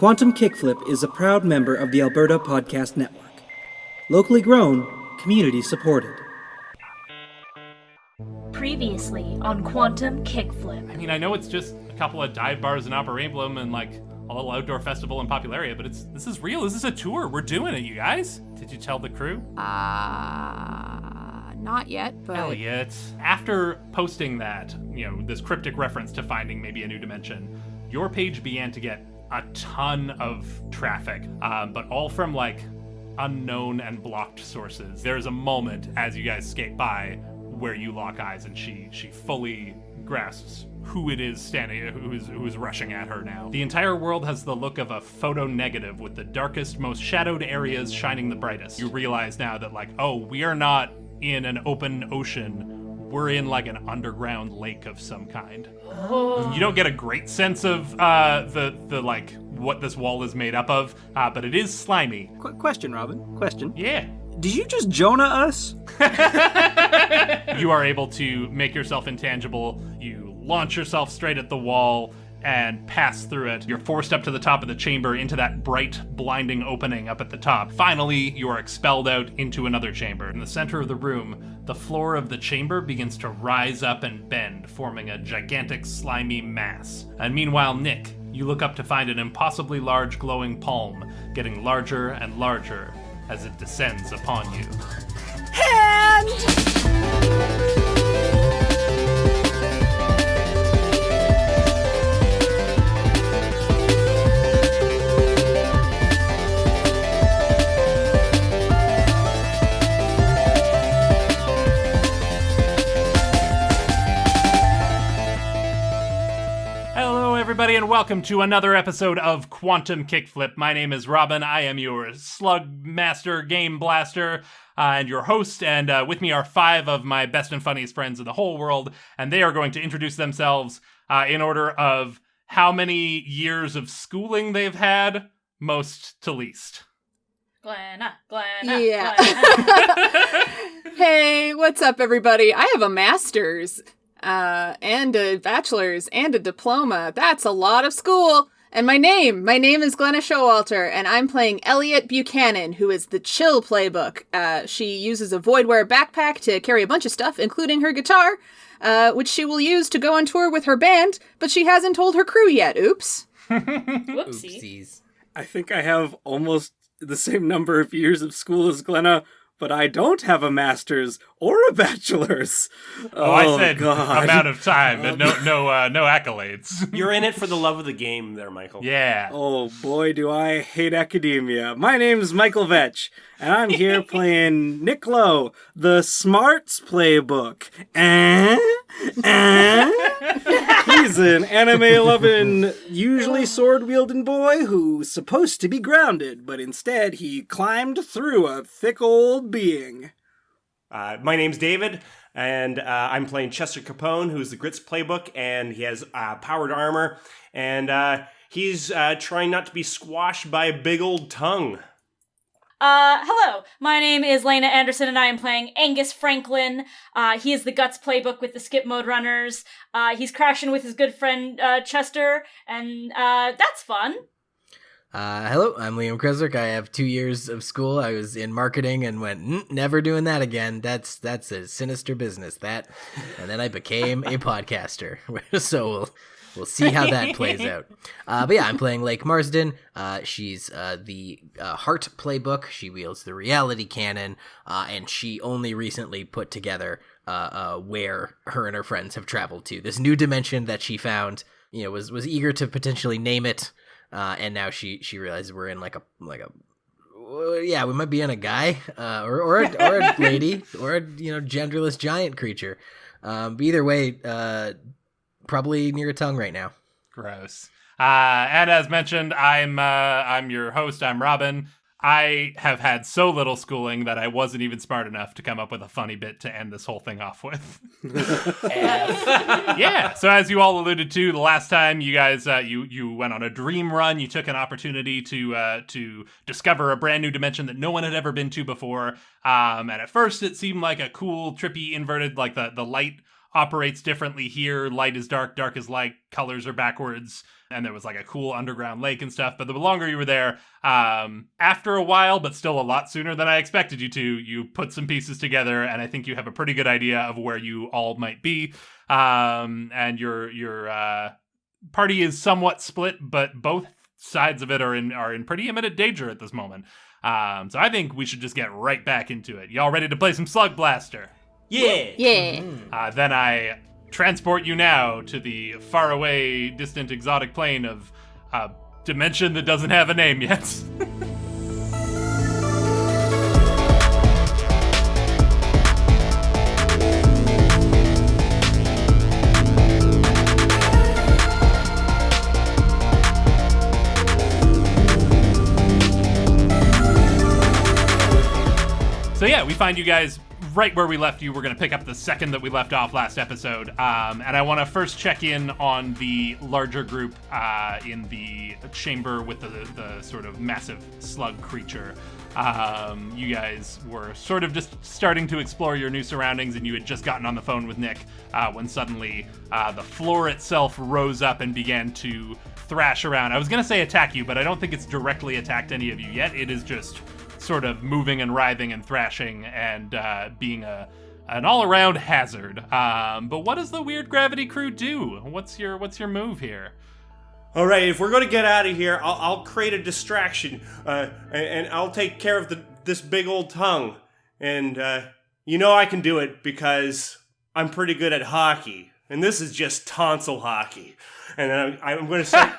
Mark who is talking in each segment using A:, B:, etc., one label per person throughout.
A: Quantum Kickflip is a proud member of the Alberta Podcast Network. Locally grown, community supported.
B: Previously on Quantum Kickflip.
C: I mean, I know it's just a couple of dive bars in Upper Emblem and like a little outdoor festival in Popularia, but this is real. This is a tour. We're doing it, you guys. Did you tell the crew?
D: Not yet, but...
C: Elliott, after posting that, this cryptic reference to finding maybe a new dimension, your page began to get a ton of traffic, but all from like unknown and blocked sources. There's a moment as you guys skate by where you lock eyes and she fully grasps who it is who is rushing at her now. The entire world has the look of a photo negative with the darkest, most shadowed areas shining the brightest. You realize now that we are not in an open ocean. We're in like an underground lake of some kind. Oh. You don't get a great sense of the what this wall is made up of, but it is slimy.
A: Question, Robyn. Question.
C: Yeah.
A: Did you just Jonah us?
C: You are able to make yourself intangible. You launch yourself straight at the wall and pass through it. You're forced up to the top of the chamber into that bright, blinding opening up at the top. Finally, you are expelled out into another chamber. In the center of the room, the floor of the chamber begins to rise up and bend, forming a gigantic, slimy mass. And meanwhile, Nick, you look up to find an impossibly large glowing palm, getting larger and larger as it descends upon you.
D: Hand!
C: Everybody, and welcome to another episode of Quantum Kickflip. My name is Robyn. I am your slug master, game blaster, and your host. And with me are 5 of my best and funniest friends in the whole world, and they are going to introduce themselves in order of how many years of schooling they've had, most to least.
B: Glenna.
D: Yeah.
B: Glenna.
D: Hey, what's up, everybody? I have a master's. And a bachelor's, and a diploma. That's a lot of school. And my name is Glenna Schowalter, and I'm playing Elliott Buchanan, who is the chill playbook. She uses a Voidware backpack to carry a bunch of stuff, including her guitar, which she will use to go on tour with her band, but she hasn't told her crew yet. Oops.
B: Whoopsies.
A: I think I have almost the same number of years of school as Glenna, but I don't have a master's or a bachelor's.
C: I said
A: God.
C: Amount of time and no accolades.
E: You're in it for the love of the game there, Michael.
C: Yeah.
A: Oh boy, do I hate academia. My name's Michael Vetsch, and I'm here playing Nick Lowe, the Smarts Playbook. He's an anime-loving, usually sword-wielding boy who's supposed to be grounded, but instead he climbed through a thick old being.
E: My name's David, and I'm playing Chester Capone, who's the Grits playbook, and he has powered armor, and he's trying not to be squashed by a big old tongue.
B: Hello, my name is Laena Anderson, and I am playing Angus Franklin. He is the Guts playbook with the skip mode runners. He's crashing with his good friend Chester, and that's fun.
F: Hello, I'm Liam Creswick. I have 2 years of school. I was in marketing and went, never doing that again. That's a sinister business, that. And then I became a podcaster. So we'll see how that plays out. But yeah, I'm playing Lake Marzden. She's the Heart playbook. She wields the reality cannon, and she only recently put together where her and her friends have traveled to. This new dimension that she found, was eager to potentially name it. And now she realizes we're in we might be in a guy, or a lady, or a genderless giant creature. But either way, probably near a tongue right now.
C: Gross. And as mentioned, I'm your host. I'm Robyn. I have had so little schooling that I wasn't even smart enough to come up with a funny bit to end this whole thing off with. Yeah. So as you all alluded to, the last time you guys you went on a dream run, you took an opportunity to discover a brand new dimension that no one had ever been to before. And at first, it seemed like a cool, trippy, inverted, like the light operates differently here. Light is dark, dark is light, colors are backwards, and there was like a cool underground lake and stuff. But the longer you were there, after a while, but still a lot sooner than I expected you to, you put some pieces together, and I think you have a pretty good idea of where you all might be. And your party is somewhat split, but both sides of it are in pretty imminent danger at this moment. So I think we should just get right back into it. Y'all ready to play some Slug Blaster?
E: Yeah.
D: Yeah.
C: Then I transport you now to the faraway, distant, exotic plane of a dimension that doesn't have a name yet. So yeah, we find you guys right where we left you. We're going to pick up the second that we left off last episode. And I want to first check in on the larger group in the chamber with the sort of massive slug creature. You guys were sort of just starting to explore your new surroundings, and you had just gotten on the phone with Nick when suddenly the floor itself rose up and began to thrash around. I was going to say attack you, but I don't think it's directly attacked any of you yet. It is just sort of moving and writhing and thrashing and being an all-around hazard. But what does the weird gravity crew do? What's your move here?
E: All right, if we're going to get out of here, I'll create a distraction, and I'll take care of this big old tongue. And you know I can do it because I'm pretty good at hockey. And this is just tonsil hockey. And then I'm going to start...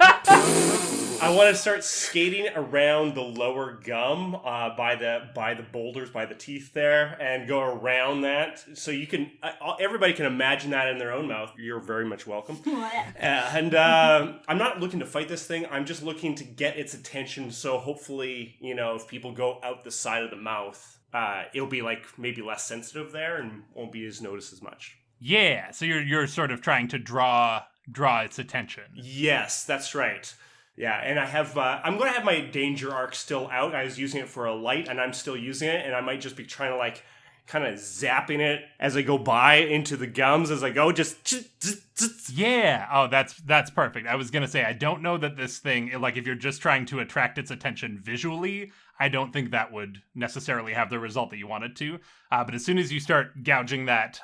E: I want to start skating around the lower gum by the boulders, by the teeth there, and go around that. So you can, everybody can imagine that in their own mouth. You're very much welcome. And I'm not looking to fight this thing. I'm just looking to get its attention. So hopefully, if people go out the side of the mouth, it'll be like maybe less sensitive there and won't be as noticed as much.
C: Yeah. So you're sort of trying to draw its attention.
E: Yes, that's right. Yeah, and I have, I'm going to have my danger arc still out. I was using it for a light, and I'm still using it, and I might just be trying to, kind of zapping it as I go by into the gums as I go, just...
C: Yeah, oh, that's perfect. I was going to say, I don't know that this thing, if you're just trying to attract its attention visually, I don't think that would necessarily have the result that you wanted to. But as soon as you start gouging that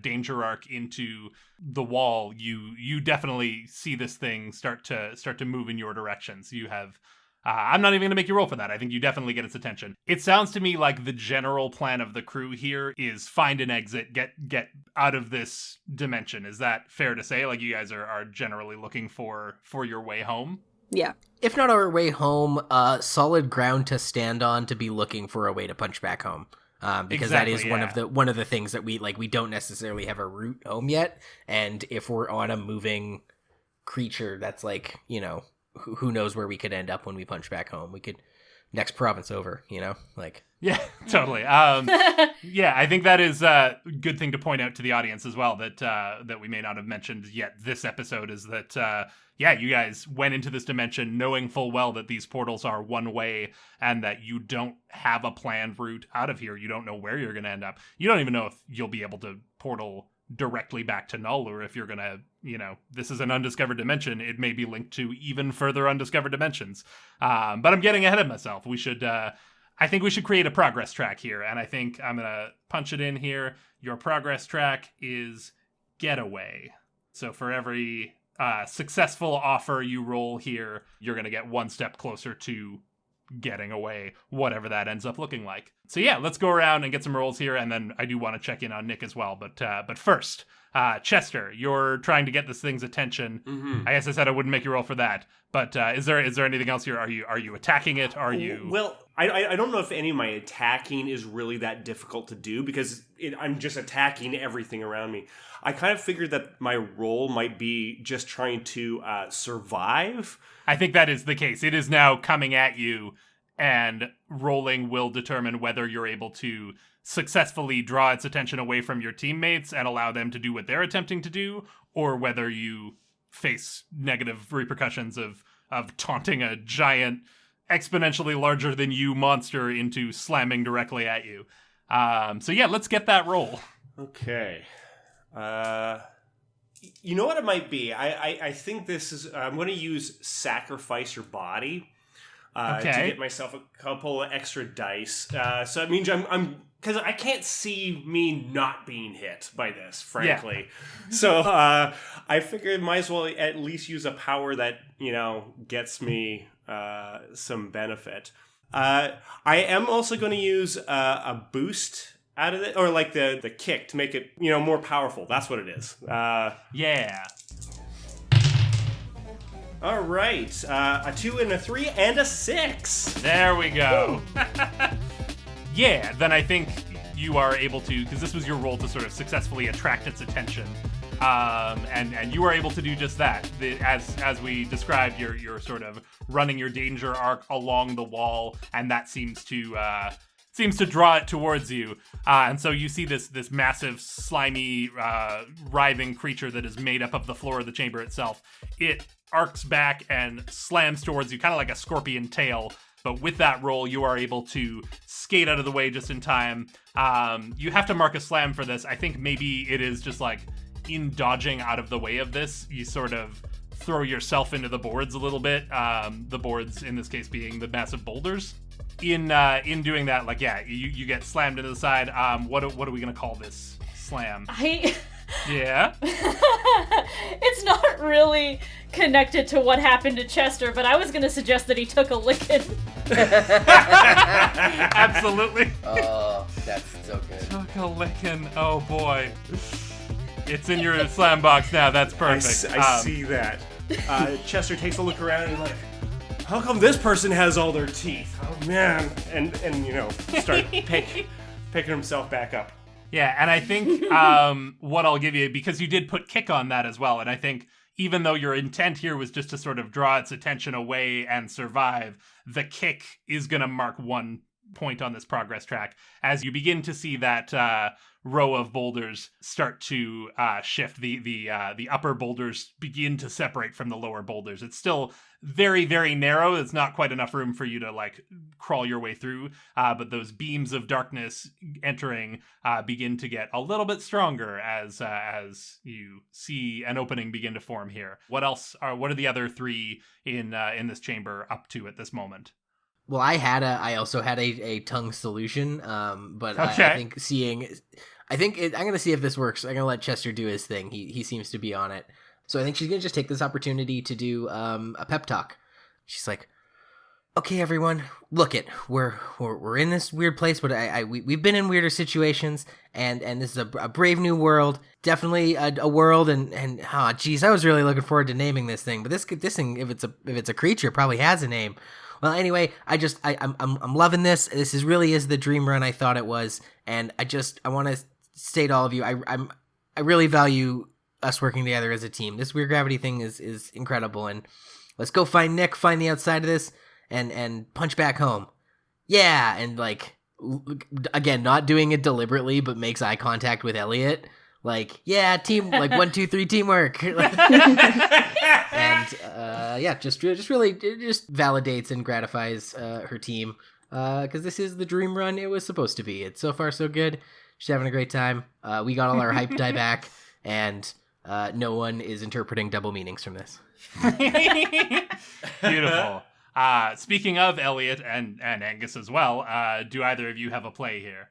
C: danger arc into the wall, you definitely see this thing start to move in your direction. So you have... I'm not even going to make you roll for that. I think you definitely get its attention. It sounds to me like the general plan of the crew here is find an exit, get out of this dimension. Is that fair to say? You guys are generally looking for your way home?
D: Yeah.
F: If not our way home, solid ground to stand on to be looking for a way to punch back home. Because
C: exactly,
F: that is one of the things that we don't necessarily have a route home yet. And if we're on a moving creature, that's who knows where we could end up when we punch back home. We could next province over,
C: Yeah, totally. Yeah, I think that is a good thing to point out to the audience as well that we may not have mentioned yet this episode is that you guys went into this dimension knowing full well that these portals are one way and that you don't have a planned route out of here. You don't know where you're going to end up. You don't even know if you'll be able to portal directly back to Null, or if you're going to, this is an undiscovered dimension, it may be linked to even further undiscovered dimensions. But I'm getting ahead of myself. I think we should create a progress track here, and I think I'm going to punch it in here. Your progress track is getaway. So for every successful offer you roll here, you're going to get one step closer to getting away, whatever that ends up looking like. So yeah, let's go around and get some rolls here, and then I do want to check in on Nick as well. But first, Chester, you're trying to get this thing's attention. Mm-hmm. I guess I said I wouldn't make you roll for that. But is there anything else here? Are you attacking it? Are you?
E: Well, I don't know if any of my attacking is really that difficult to do because I'm just attacking everything around me. I kind of figured that my role might be just trying to survive.
C: I think that is the case. It is now coming at you, and rolling will determine whether you're able to successfully draw its attention away from your teammates and allow them to do what they're attempting to do, or whether you face negative repercussions of taunting a giant, exponentially larger than you monster into slamming directly at you. So yeah, let's get that roll.
E: Okay. You know what it might be? I think this is... I'm going to use Sacrifice Your Body to get myself a couple of extra dice. So it means I'm... Because I can't see me not being hit by this, frankly. Yeah. So I figured might as well at least use a power that, gets me some benefit. I am also going to use a boost out of it, or like the kick to make it, more powerful. That's what it is.
C: Yeah.
E: All right. A 2 and a 3 and a 6.
C: There we go. Yeah, then I think you are able to, because this was your role to sort of successfully attract its attention, and you are able to do just that. As we described, you're sort of running your danger arc along the wall, and that seems to draw it towards you. And so you see this massive, slimy, writhing creature that is made up of the floor of the chamber itself. It arcs back and slams towards you, kind of like a scorpion tail. But with that roll, you are able to skate out of the way just in time. You have to mark a slam for this. I think maybe it is just like in dodging out of the way of this, you sort of throw yourself into the boards a little bit. The boards, in this case, being the massive boulders. In doing that, like, yeah, you get slammed into the side. What are we gonna call this slam? Yeah?
B: It's not really connected to what happened to Chester, but I was going to suggest that he took a licking.
C: Absolutely.
F: Oh, that's so good.
C: Took a licking. Oh, boy. It's in your slam box now. That's perfect.
E: I see that. Chester takes a look around and like, how come this person has all their teeth? Oh, man. And start picking himself back up.
C: Yeah, and I think what I'll give you, because you did put kick on that as well, and I think even though your intent here was just to sort of draw its attention away and survive, the kick is going to mark 1 point on this progress track as you begin to see that row of boulders start to shift. The upper boulders begin to separate from the lower boulders. It's still very, very narrow. It's not quite enough room for you to like crawl your way through, but those beams of darkness entering begin to get a little bit stronger as you see an opening begin to form here. What are the other 3 in this chamber up to at this moment?
F: Well, I also had a tongue solution, but
C: okay.
F: I think I'm going to see if this works. I'm going to let Chester do his thing. He seems to be on it. So I think she's going to just take this opportunity to do a pep talk. She's like, okay, everyone, look it. We're in this weird place, but we've been in weirder situations, and this is a brave new world. Definitely a world, and oh, geez, I was really looking forward to naming this thing. But this thing, if it's a creature, probably has a name. Well, anyway, I'm loving this. This really is the dream run I thought it was, and I want to say to all of you, I really value us working together as a team. This weird gravity thing is incredible, and let's go find Nick, find the outside of this, and punch back home. Yeah, and like again, not doing it deliberately, but makes eye contact with Elliott. Like, yeah, team, like 1, 2, 3, teamwork. And just validates and gratifies her team because this is the dream run it was supposed to be. It's so far so good. She's having a great time. We got all our hype die back, and no one is interpreting double meanings from this.
C: Beautiful. Speaking of Elliott and Angus as well, do either of you have a play here?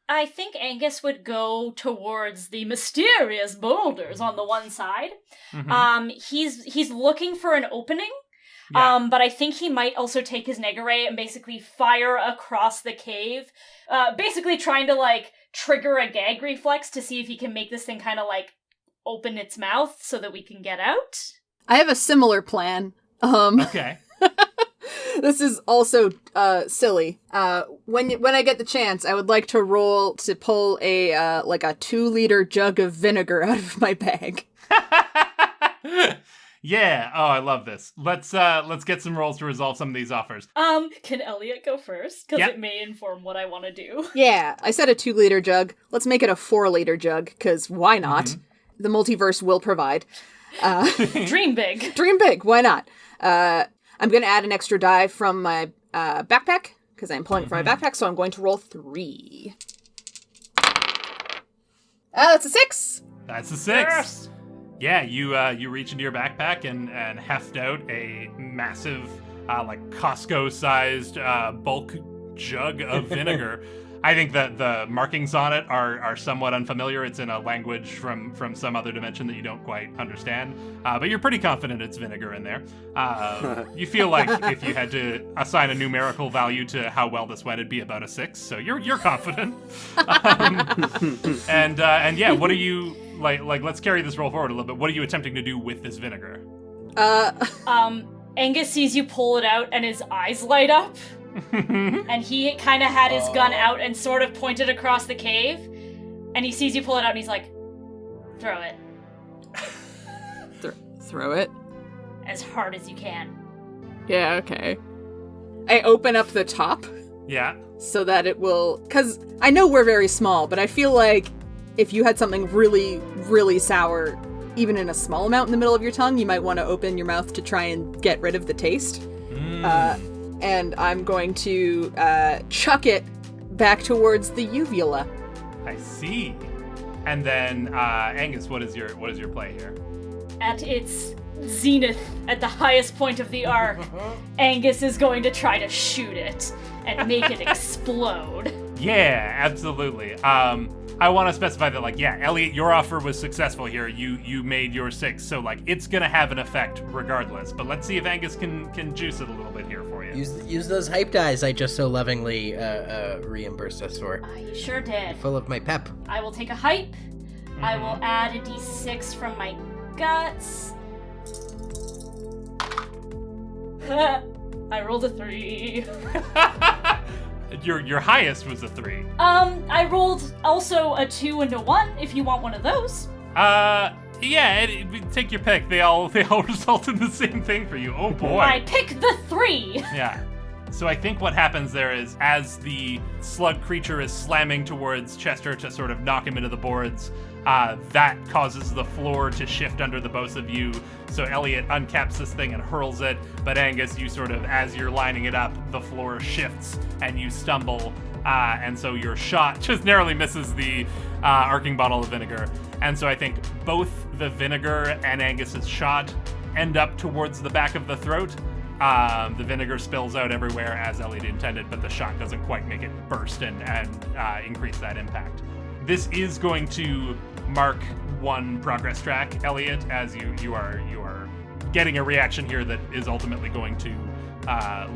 B: I think Angus would go towards the mysterious boulders on the one side. Mm-hmm. He's looking for an opening, yeah. But I think he might also take his Negare and basically fire across the cave, basically trying to like trigger a gag reflex to see if he can make this thing kind of like open its mouth so that we can get out.
D: I have a similar plan.
C: Okay.
D: This is also silly. When I get the chance, I would like to roll to pull a 2-liter jug of vinegar out of my bag.
C: Yeah. Oh, I love this. Let's get some rolls to resolve some of these offers.
B: Can Elliott go first? Because It may inform what I want to do. Yeah,
D: I said a 2-liter jug. Let's make it a 4-liter jug, because why not? Mm-hmm. The multiverse will provide.
B: Dream big.
D: Dream big. Why not? I'm going to add an extra die from my backpack, because I'm pulling it from my backpack, so I'm going to roll 3. That's a 6.
C: That's a 6. Yeah, you reach into your backpack and heft out a massive, like Costco-sized bulk jug of vinegar. I think that the markings on it are somewhat unfamiliar. It's in a language from some other dimension that you don't quite understand. But you're pretty confident it's vinegar in there. You feel like if you had to assign a numerical value to how well this went, it'd be about a 6. So you're confident. And yeah, what are you like? Let's carry this roll forward a little bit. What are you attempting to do with this vinegar?
B: Angus sees you pull it out, and his eyes light up. And he kind of had his gun out and sort of pointed across the cave, and he sees you pull it out and he's like, throw it.
D: Throw it?
B: As hard as you can.
D: Yeah, okay. I open up the top.
C: Yeah.
D: So that it will, because I know we're very small, but I feel like if you had something really, really sour, even in a small amount in the middle of your tongue, you might want to open your mouth to try and get rid of the taste. And I'm going to chuck it back towards the uvula.
C: I see. And then Angus, what is your play here?
B: At its zenith, at the highest point of the arc, Angus is going to try to shoot it and make it explode.
C: Yeah, absolutely. I want to specify that, like, yeah, Elliott, your offer was successful here. You made your 6, so like it's gonna have an effect regardless. But let's see if Angus can juice it a little bit here for you.
F: Use those hype dies I just so lovingly reimbursed us for.
B: You sure did.
F: Full of my pep.
B: I will take a hype. Mm-hmm. I will add a d6 from my guts. I rolled a 3.
C: Your highest was a 3.
B: I rolled also a 2 and a 1, if you want one of those.
C: Yeah, take your pick. They all result in the same thing for you. Oh boy.
B: I pick the 3.
C: Yeah. So I think what happens there is, as the slug creature is slamming towards Chester to sort of knock him into the boards, that causes the floor to shift under the both of you. So Elliott uncaps this thing and hurls it, but Angus, you sort of, as you're lining it up, the floor shifts and you stumble, and so your shot just narrowly misses the arcing bottle of vinegar. And so I think both the vinegar and Angus's shot end up towards the back of the throat. The vinegar spills out everywhere as Elliott intended, but the shot doesn't quite make it burst and increase that impact. This is going to mark one progress track, Elliott, as you are getting a reaction here that is ultimately going to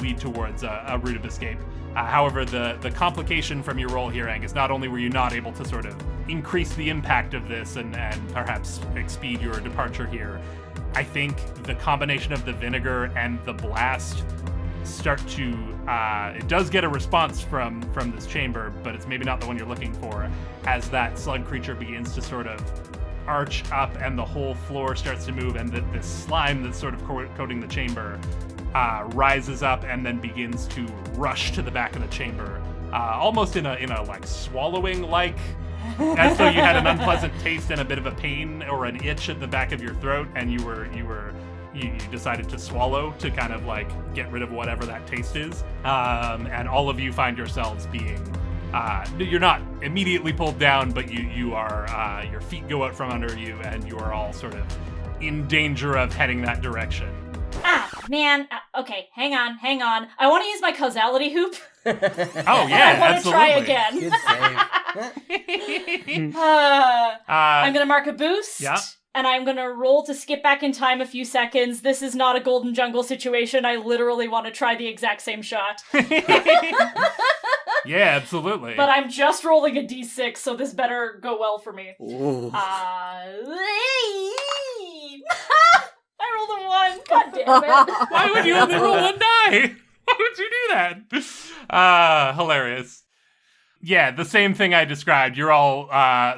C: lead towards a route of escape. However, the complication from your role here, Angus, not only were you not able to sort of increase the impact of this and perhaps expede your departure here, I think the combination of the vinegar and the blast start to it does get a response from this chamber, but it's maybe not the one you're looking for, as that slug creature begins to sort of arch up and the whole floor starts to move, and this slime that's sort of coating the chamber rises up and then begins to rush to the back of the chamber, almost in a like swallowing like, as though you had an unpleasant taste and a bit of a pain or an itch at the back of your throat, and you decided to swallow to kind of like get rid of whatever that taste is. And all of you find yourselves being, you're not immediately pulled down, but you are, your feet go out from under you and you are all sort of in danger of heading that direction.
B: Man. Okay, hang on. I want to use my causality hoop.
C: Oh, yeah,
B: I want to try
C: absolutely.
B: again.
F: Good save.
B: I'm going to mark a boost.
C: Yeah.
B: And I'm going to roll to skip back in time a few seconds. This is not a golden jungle situation. I literally want to try the exact same shot.
C: Yeah, absolutely.
B: But I'm just rolling a d6, so this better go well for me. I rolled a 1. God damn it.
C: Why would you only roll one die? Why would you do that? Hilarious. Yeah, the same thing I described. You're all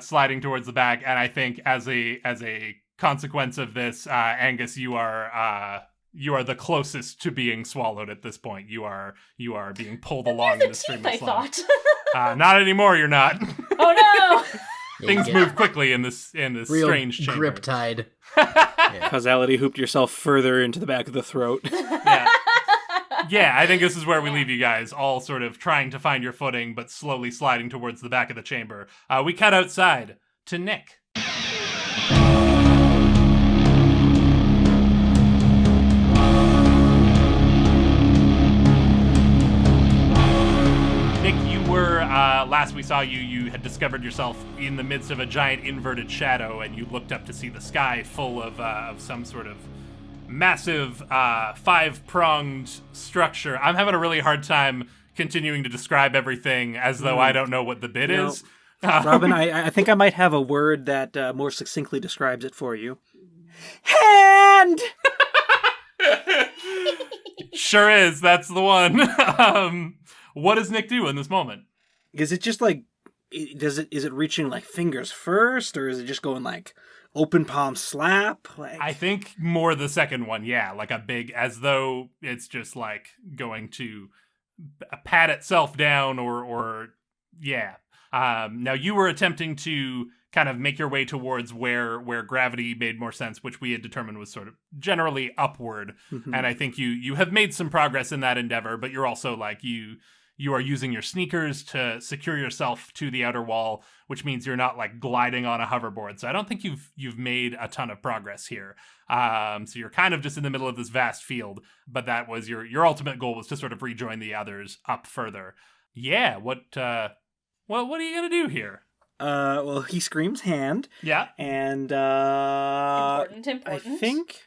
C: sliding towards the back, and I think as a consequence of this, Angus, you are the closest to being swallowed at this point. You are being pulled along in the stream of slime.
B: I thought.
C: Not anymore. You're not.
B: Oh no!
C: Things move quickly in this
F: Real
C: strange chamber.
F: grip tide.
A: Causality hooped yourself further into the back of the throat.
C: Yeah, I think this is where we leave you guys, all sort of trying to find your footing, but slowly sliding towards the back of the chamber. We cut outside to Nick. last we saw you, you had discovered yourself in the midst of a giant inverted shadow, and you looked up to see the sky full of some sort of massive 5-pronged structure. I'm having a really hard time continuing to describe everything as though I don't know what the bit is.
A: Robyn, I think I might have a word that more succinctly describes it for you. Hand!
C: Sure is. That's the one. What does Nick do in this moment?
A: Is it just like, is it reaching like fingers first, or is it just going like open palm slap? Like,
C: I think more the second one, yeah. Like a big, as though it's just like going to pat itself down or yeah. Now you were attempting to kind of make your way towards where gravity made more sense, which we had determined was sort of generally upward.
A: Mm-hmm.
C: And I think you have made some progress in that endeavor, but you're also like you are using your sneakers to secure yourself to the outer wall, which means you're not like gliding on a hoverboard. So I don't think you've made a ton of progress here. So you're kind of just in the middle of this vast field, but that was your ultimate goal, was to sort of rejoin the others up further. Yeah, what are you gonna do here?
A: Well, he screams hand.
C: Yeah.
A: And
B: Important.
A: I think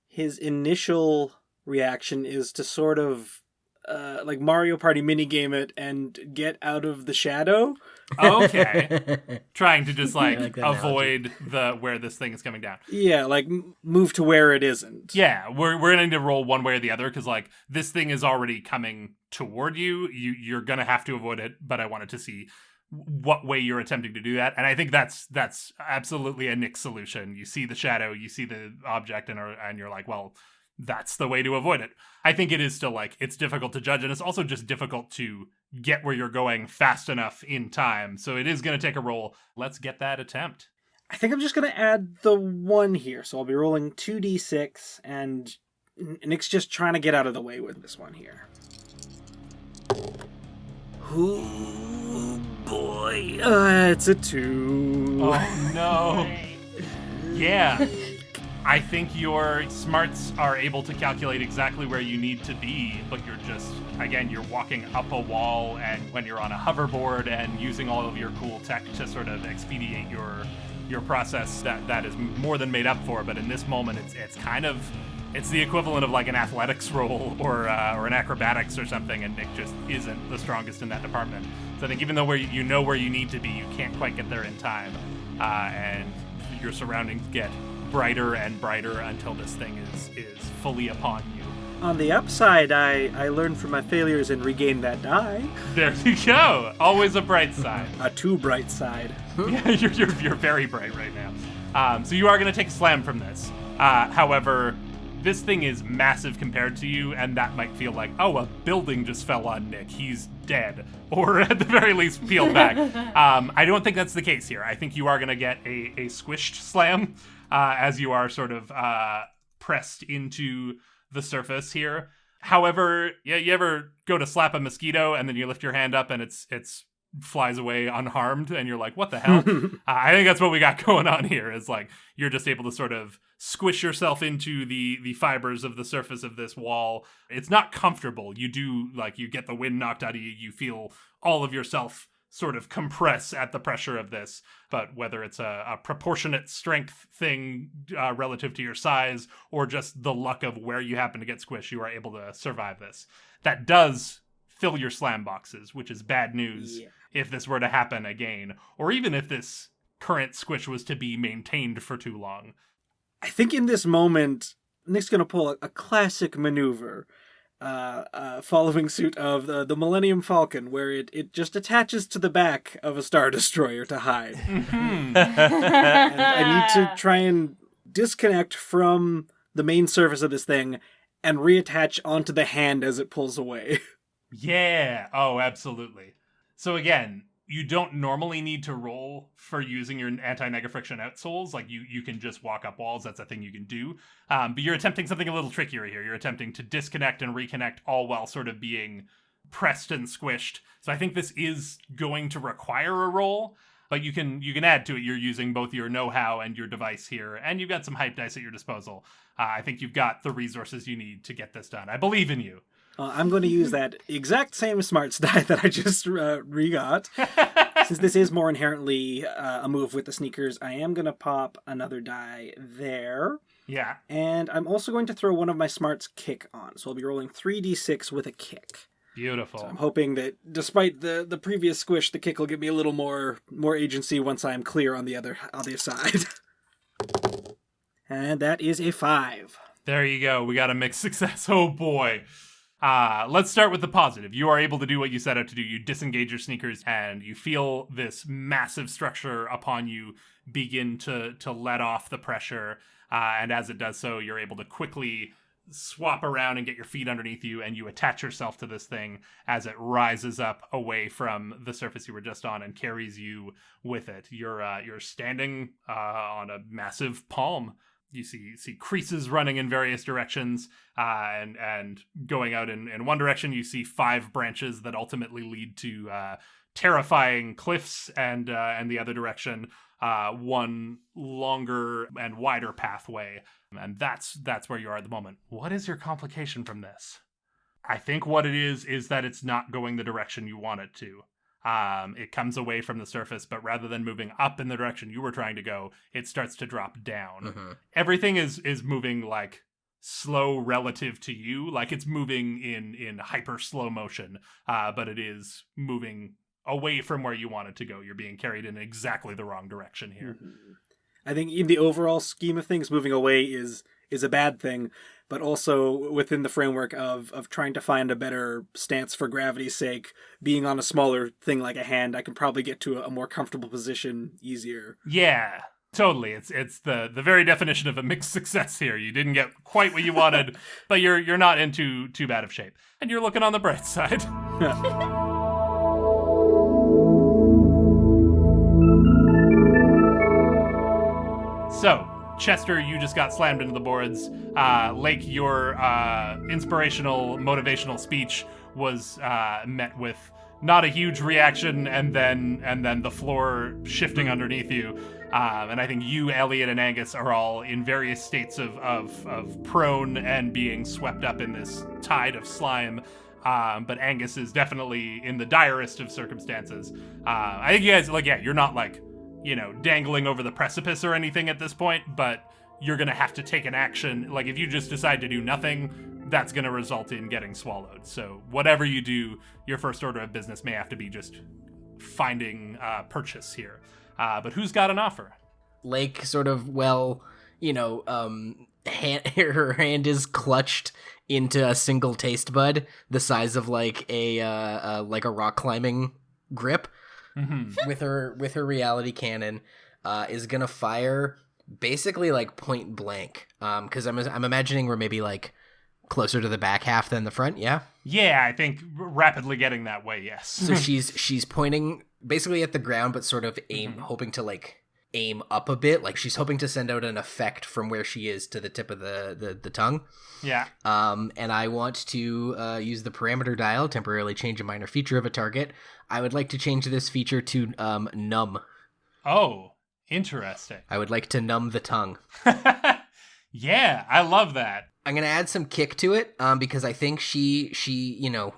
A: his initial reaction is to sort of like Mario Party minigame it and get out of the shadow.
C: Okay. Trying to just like
F: like that
C: avoid where this thing is coming down.
A: Yeah, like move to where it isn't.
C: Yeah, we're gonna need to roll one way or the other, because like this thing is already coming toward you. You're gonna have to avoid it, but I wanted to see what way you're attempting to do that. And I think that's absolutely a Nick solution. You see the shadow, you see the object, and you're like, well, that's the way to avoid it. I think it is still like, it's difficult to judge, and it's also just difficult to get where you're going fast enough in time. So it is going to take a roll. Let's get that attempt.
A: I think I'm just going to add the 1 here. So I'll be rolling 2d6, and Nick's just trying to get out of the way with this one here. Ooh, boy. It's a 2.
C: Oh, no. Yeah. I think your smarts are able to calculate exactly where you need to be, but you're just, again, you're walking up a wall, and when you're on a hoverboard and using all of your cool tech to sort of expedite your process, that is more than made up for. But in this moment, it's the equivalent of like an athletics roll or an acrobatics or something, and Nick just isn't the strongest in that department. So I think even though you know where you need to be, you can't quite get there in time, and your surroundings get brighter and brighter until this thing is fully upon you.
A: On the upside, I learned from my failures and regained that die.
C: There you go. Always a bright side.
A: A too bright side.
C: Yeah, you're very bright right now. So you are going to take a slam from this. However, this thing is massive compared to you, and that might feel like, oh, a building just fell on Nick. He's dead. Or at the very least, peeled back. I don't think that's the case here. I think you are going to get a squished slam as you are sort of pressed into the surface here. However, yeah, you ever go to slap a mosquito and then you lift your hand up and it's flies away unharmed, and you're like, what the hell? I think that's what we got going on here, is like you're just able to sort of squish yourself into the fibers of the surface of this wall. It's not comfortable. You do, like, you get the wind knocked out of you. You feel all of yourself sort of compress at the pressure of this, but whether it's a proportionate strength thing relative to your size, or just the luck of where you happen to get squished, you are able to survive this. That does fill your slam boxes, which is bad news if this were to happen again, or even if this current squish was to be maintained for too long.
A: I think in this moment, Nick's going to pull a classic maneuver, following suit of the Millennium Falcon, where it just attaches to the back of a Star Destroyer to hide. And I need to try and disconnect from the main surface of this thing and reattach onto the hand as it pulls away.
C: Yeah. Oh, absolutely. So again, you don't normally need to roll for using your anti-nega-friction outsoles. Like, you can just walk up walls. That's a thing you can do. But you're attempting something a little trickier here. You're attempting to disconnect and reconnect, all while sort of being pressed and squished. So I think this is going to require a roll, but you can add to it. You're using both your know-how and your device here, and you've got some hype dice at your disposal. I think you've got the resources you need to get this done. I believe in you.
A: I'm going to use that exact same smarts die that I just re-got. Since this is more inherently a move with the sneakers, I am going to pop another die there.
C: Yeah.
A: And I'm also going to throw one of my smarts kick on. So I'll be rolling 3d6 with a kick.
C: Beautiful.
A: So I'm hoping that despite the previous squish, the kick will give me a little more agency once I'm clear on the other side. And that is a 5.
C: There you go. We got a mixed success. Oh boy. Let's start with the positive. You are able to do what you set out to do. You disengage your sneakers and you feel this massive structure upon you begin to let off the pressure. And as it does so, you're able to quickly swap around and get your feet underneath you, and you attach yourself to this thing as it rises up away from the surface you were just on and carries you with it. You're standing on a massive palm. You see creases running in various directions, and going out in one direction, you see 5 branches that ultimately lead to terrifying cliffs, and the other direction, one longer and wider pathway. And that's where you are at the moment. What is your complication from this? I think what it is that it's not going the direction you want it to. It comes away from the surface, but rather than moving up in the direction you were trying to go, it starts to drop down. Mm-hmm. Everything is moving like slow relative to you, like it's moving in hyper slow motion, but it is moving away from where you want it to go. You're being carried in exactly the wrong direction here.
A: Mm-hmm. I think in the overall scheme of things, moving away is a bad thing, but also within the framework of trying to find a better stance for gravity's sake, being on a smaller thing like a hand, I can probably get to a more comfortable position easier.
C: Yeah, totally. It's the very definition of a mixed success here. You didn't get quite what you wanted, but you're not in too bad of shape. And you're looking on the bright side. So, Chester, you just got slammed into the boards. Lake, your inspirational, motivational speech was met with not a huge reaction, and then the floor shifting underneath you. And I think you, Elliott, and Angus are all in various states of prone and being swept up in this tide of slime. But Angus is definitely in the direst of circumstances. I think you guys, you're not dangling over the precipice or anything at this point, but you're going to have to take an action. Like, if you just decide to do nothing, that's going to result in getting swallowed. So whatever you do, your first order of business may have to be just finding purchase here. But who's got an offer?
F: Lake sort of, her hand is clutched into a single taste bud the size of like a rock climbing grip. Mm-hmm. with her reality cannon, is gonna fire basically like point blank. Because I'm imagining we're maybe like closer to the back half than the front. Yeah.
C: Yeah, I think rapidly getting that way. Yes.
F: So she's pointing basically at the ground, but sort of hoping to like aim up a bit. Like she's hoping to send out an effect from where she is to the tip of the tongue.
C: Yeah.
F: And I want to use the parameter dial, temporarily change a minor feature of a target. I would like to change this feature to numb.
C: Oh, interesting.
F: I would like to numb the tongue.
C: Yeah, I love that.
F: I'm going to add some kick to it, because I think she,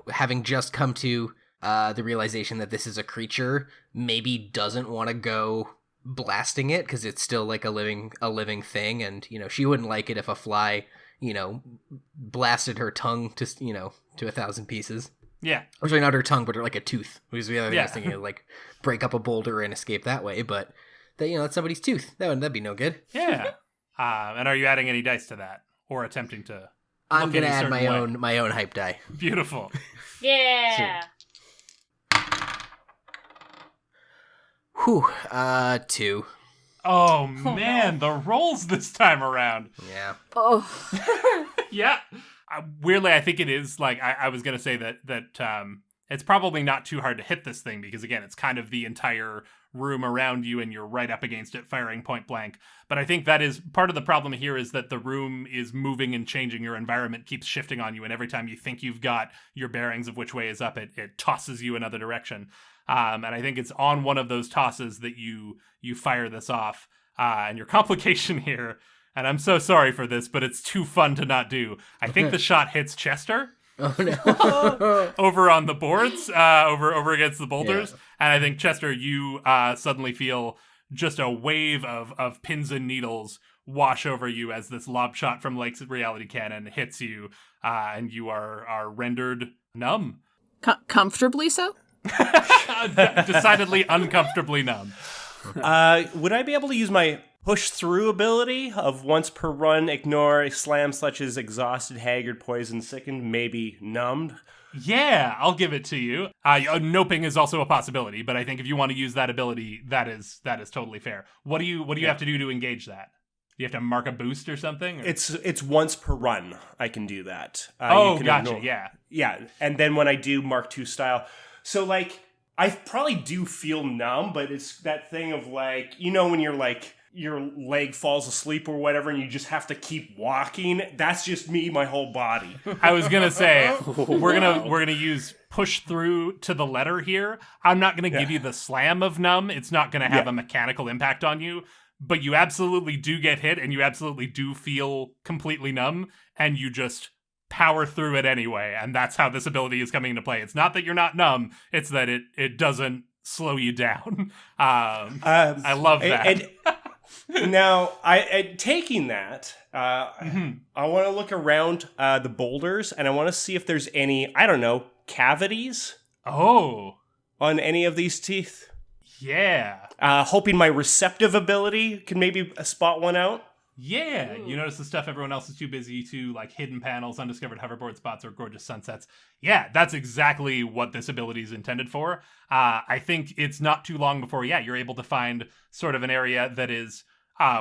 F: having just come to the realization that this is a creature, maybe doesn't want to go blasting it because it's still like a living thing, and she wouldn't like it if a fly blasted her tongue to 1,000 pieces.
C: Yeah.
F: Or sorry, not her tongue, but like a tooth. Was the other thing I was thinking, like break up a boulder and escape that way, but that's somebody's tooth. That'd be no good.
C: Yeah. And are you adding any dice to that, or attempting to?
F: I'm gonna add my own hype die.
C: Beautiful.
B: Yeah.
F: Whew. 2.
C: Oh man, the rolls this time around.
F: Yeah.
B: Oh.
C: Yeah. Weirdly, I think it is like I was gonna say that it's probably not too hard to hit this thing because again, it's kind of the entire room around you and you're right up against it firing point blank. But I think that is part of the problem here is that the room is moving and changing. Your environment keeps shifting on you, and every time you think you've got your bearings of which way is up, it tosses you another direction. And I think it's on one of those tosses that you fire this off. And your complication here, and I'm so sorry for this, but it's too fun to not do. I think the shot hits Chester.
F: Oh no.
C: over on the boards, over against the boulders. Yeah. And I think, Chester, you suddenly feel just a wave of pins and needles wash over you as this lob shot from Lake's reality cannon hits you, and you are rendered numb.
D: Comfortably so?
C: Decidedly uncomfortably numb.
E: Would I be able to use my push through ability of once per run, ignore slam such as exhausted, haggard, poisoned, sickened, maybe numbed?
C: Yeah, I'll give it to you. Noping is also a possibility, but I think if you want to use that ability, that is totally fair. What do you have to do to engage that? Do you have to mark a boost or something? Or?
E: It's once per run. I can do that.
C: Gotcha.
E: Yeah, and then when I do Mark 2 style, so like I probably do feel numb, but it's that thing of like, you know, when you're like your leg falls asleep or whatever and you just have to keep walking. That's just me, my whole body.
C: I was gonna say we're gonna use push through to the letter here. I'm not gonna give you the slam of numb. It's not gonna have a mechanical impact on you, but you absolutely do get hit and you absolutely do feel completely numb, and you just power through it anyway. And that's how this ability is coming into play. It's not that you're not numb, it's that it doesn't slow you down. I love that.
E: Now, taking that, I want to look around the boulders, and I want to see if there's any, I don't know, cavities.
C: Oh,
E: on any of these teeth.
C: Yeah.
E: Hoping my receptive ability can maybe spot one out.
C: Yeah, you notice the stuff everyone else is too busy to, like hidden panels, undiscovered hoverboard spots, or gorgeous sunsets. Yeah, that's exactly what this ability is intended for. I think it's not too long before, you're able to find sort of an area that is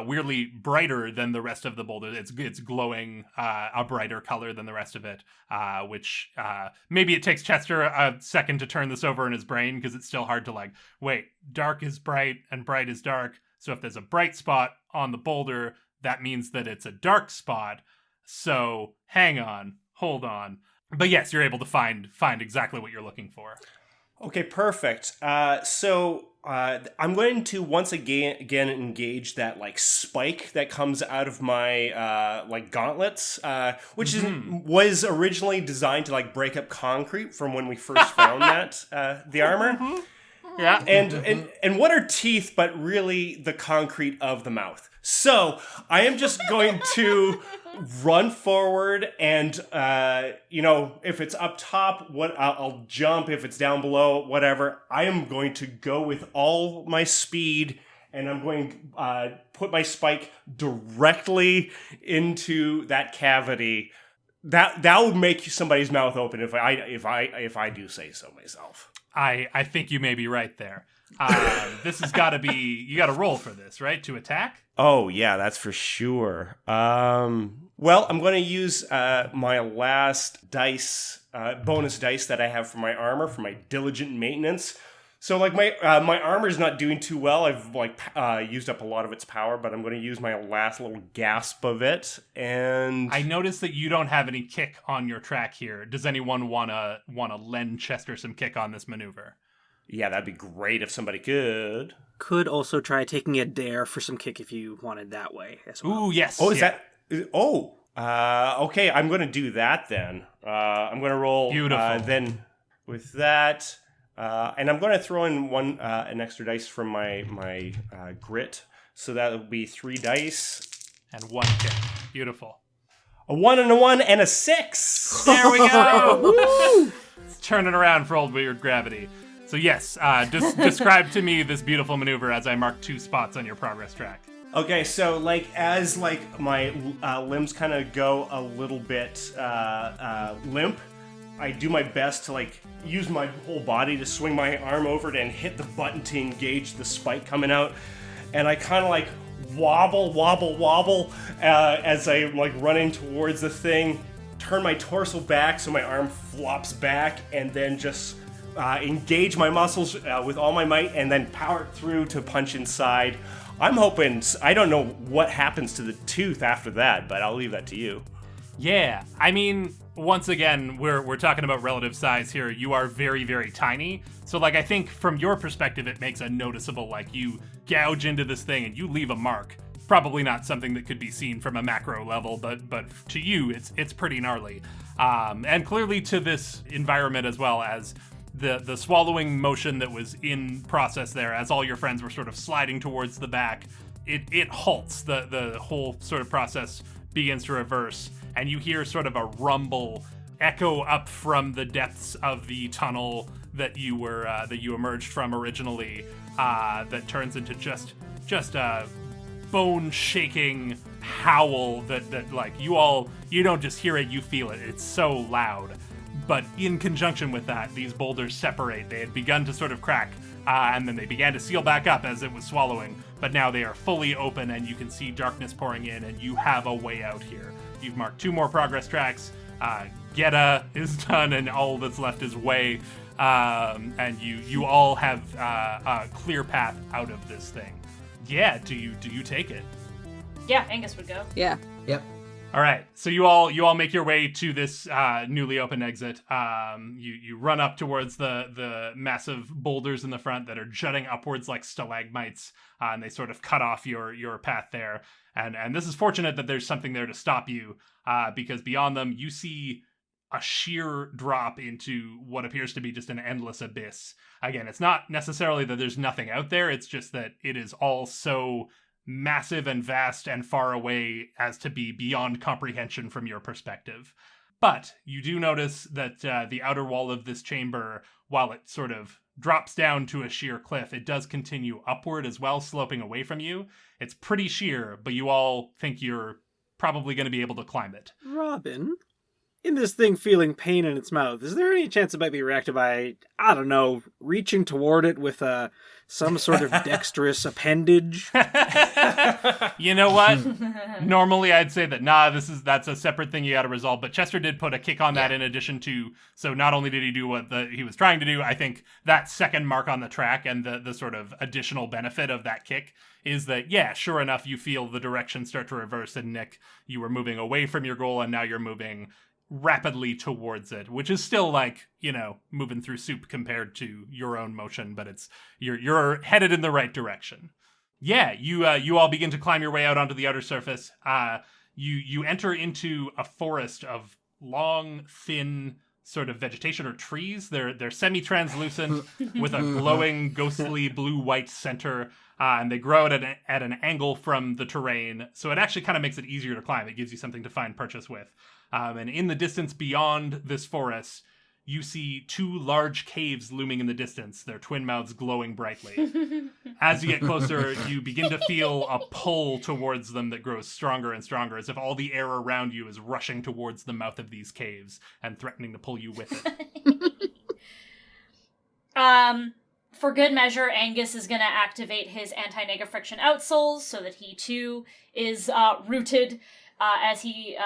C: weirdly brighter than the rest of the boulder. It's glowing a brighter color than the rest of it, which maybe it takes Chester a second to turn this over in his brain, because it's still hard to like, wait, dark is bright and bright is dark. So if there's a bright spot on the boulder, that means that it's a dark spot. So hang on, hold on. But yes, you're able to find exactly what you're looking for.
E: Okay, perfect. So I'm going to once again engage that like spike that comes out of my like gauntlets, which was originally designed to like break up concrete from when we first found the armor.
C: Yeah.
E: And what are teeth but really the concrete of the mouth? So I am just going to run forward and, if it's up top, I'll jump. If it's down below, whatever. I am going to go with all my speed, and I'm going to put my spike directly into that cavity. That would make somebody's mouth open if I do say so myself.
C: I think you may be right there. This has got to be, you got to roll for this, right? To attack?
E: Oh, yeah, that's for sure. Well, I'm going to use my last dice, bonus dice that I have for my armor, for my diligent maintenance. So, like, my armor's not doing too well. I've, used up a lot of its power, but I'm going to use my last little gasp of it, and...
C: I noticed that you don't have any kick on your track here. Does anyone want to lend Chester some kick on this maneuver?
E: Yeah, that'd be great if somebody could.
A: Could also try taking a dare for some kick if you wanted that way as well.
C: Ooh, yes.
E: Oh, is that... Oh, okay, I'm going to do that then. I'm going to roll...
C: Beautiful.
E: Then with that... and I'm going to throw in an extra dice from my grit. So that would be 3 dice.
C: And 1 kick. Beautiful.
E: A 1 and a 1 and a 6.
C: There we go. It's turning around for old weird gravity. So yes, describe to me this beautiful maneuver as I mark 2 spots on your progress track.
E: Okay, so as my limbs kind of go a little bit limp, I do my best to use my whole body to swing my arm over it and hit the button to engage the spike coming out, and I kind of wobble as I running towards the thing, turn my torso back so my arm flops back, and then just engage my muscles with all my might, and then power through to punch inside. I'm hoping, I don't know what happens to the tooth after that, but I'll leave that to you.
C: Yeah, I mean, once again, we're talking about relative size here. You are very, very tiny. So, I think from your perspective, it makes a noticeable, you gouge into this thing and you leave a mark. Probably not something that could be seen from a macro level, but to you, it's pretty gnarly. and clearly to this environment as well as the swallowing motion that was in process there, as all your friends were sort of sliding towards the back, it halts. The whole sort of process begins to reverse, and you hear sort of a rumble echo up from the depths of the tunnel that you emerged from originally, that turns into just a bone-shaking howl that like you don't just hear it, you feel it. It's so loud. But in conjunction with that, these boulders separate. They had begun to sort of crack, and then they began to seal back up as it was swallowing. But now they are fully open, and you can see darkness pouring in, and you have a way out here. You've marked 2 more progress tracks. Geta is done, and all that's left is way. And you all have a clear path out of this thing. Yeah, do you take it?
B: Yeah, Angus would go.
D: Yeah.
F: Yep.
C: All right, so you all make your way to this newly open exit. You run up towards the massive boulders in the front that are jutting upwards like stalagmites, and they sort of cut off your path there. And this is fortunate that there's something there to stop you, because beyond them you see a sheer drop into what appears to be just an endless abyss. Again, it's not necessarily that there's nothing out there, it's just that it is all so massive and vast and far away as to be beyond comprehension from your perspective. But you do notice that the outer wall of this chamber, while it sort of drops down to a sheer cliff, it does continue upward as well, sloping away from you. It's pretty sheer, but you all think you're probably going to be able to climb it.
A: Robyn, in this thing feeling pain in its mouth, is there any chance it might be reacted by, I don't know, reaching toward it with some sort of dexterous appendage?
C: You know what? Normally I'd say that, that's a separate thing you got to resolve, but Chester did put a kick on that in addition to, so not only did he do what he was trying to do, I think that second mark on the track and the sort of additional benefit of that kick is that, yeah, sure enough, you feel the direction start to reverse, and Nick, you were moving away from your goal, and now you're moving rapidly towards it, which is still like, moving through soup compared to your own motion, but you're headed in the right direction. Yeah, you all begin to climb your way out onto the outer surface. You enter into a forest of long, thin sort of vegetation or trees. They're semi-translucent with a glowing, ghostly blue-white center, and they grow at an angle from the terrain, so it actually kind of makes it easier to climb. It gives you something to find purchase with. And in the distance beyond this forest, you see 2 large caves looming in the distance, their twin mouths glowing brightly. As you get closer, you begin to feel a pull towards them that grows stronger and stronger, as if all the air around you is rushing towards the mouth of these caves and threatening to pull you with it.
B: For good measure, Angus is going to activate his anti-negative friction outsoles so that he too is rooted as he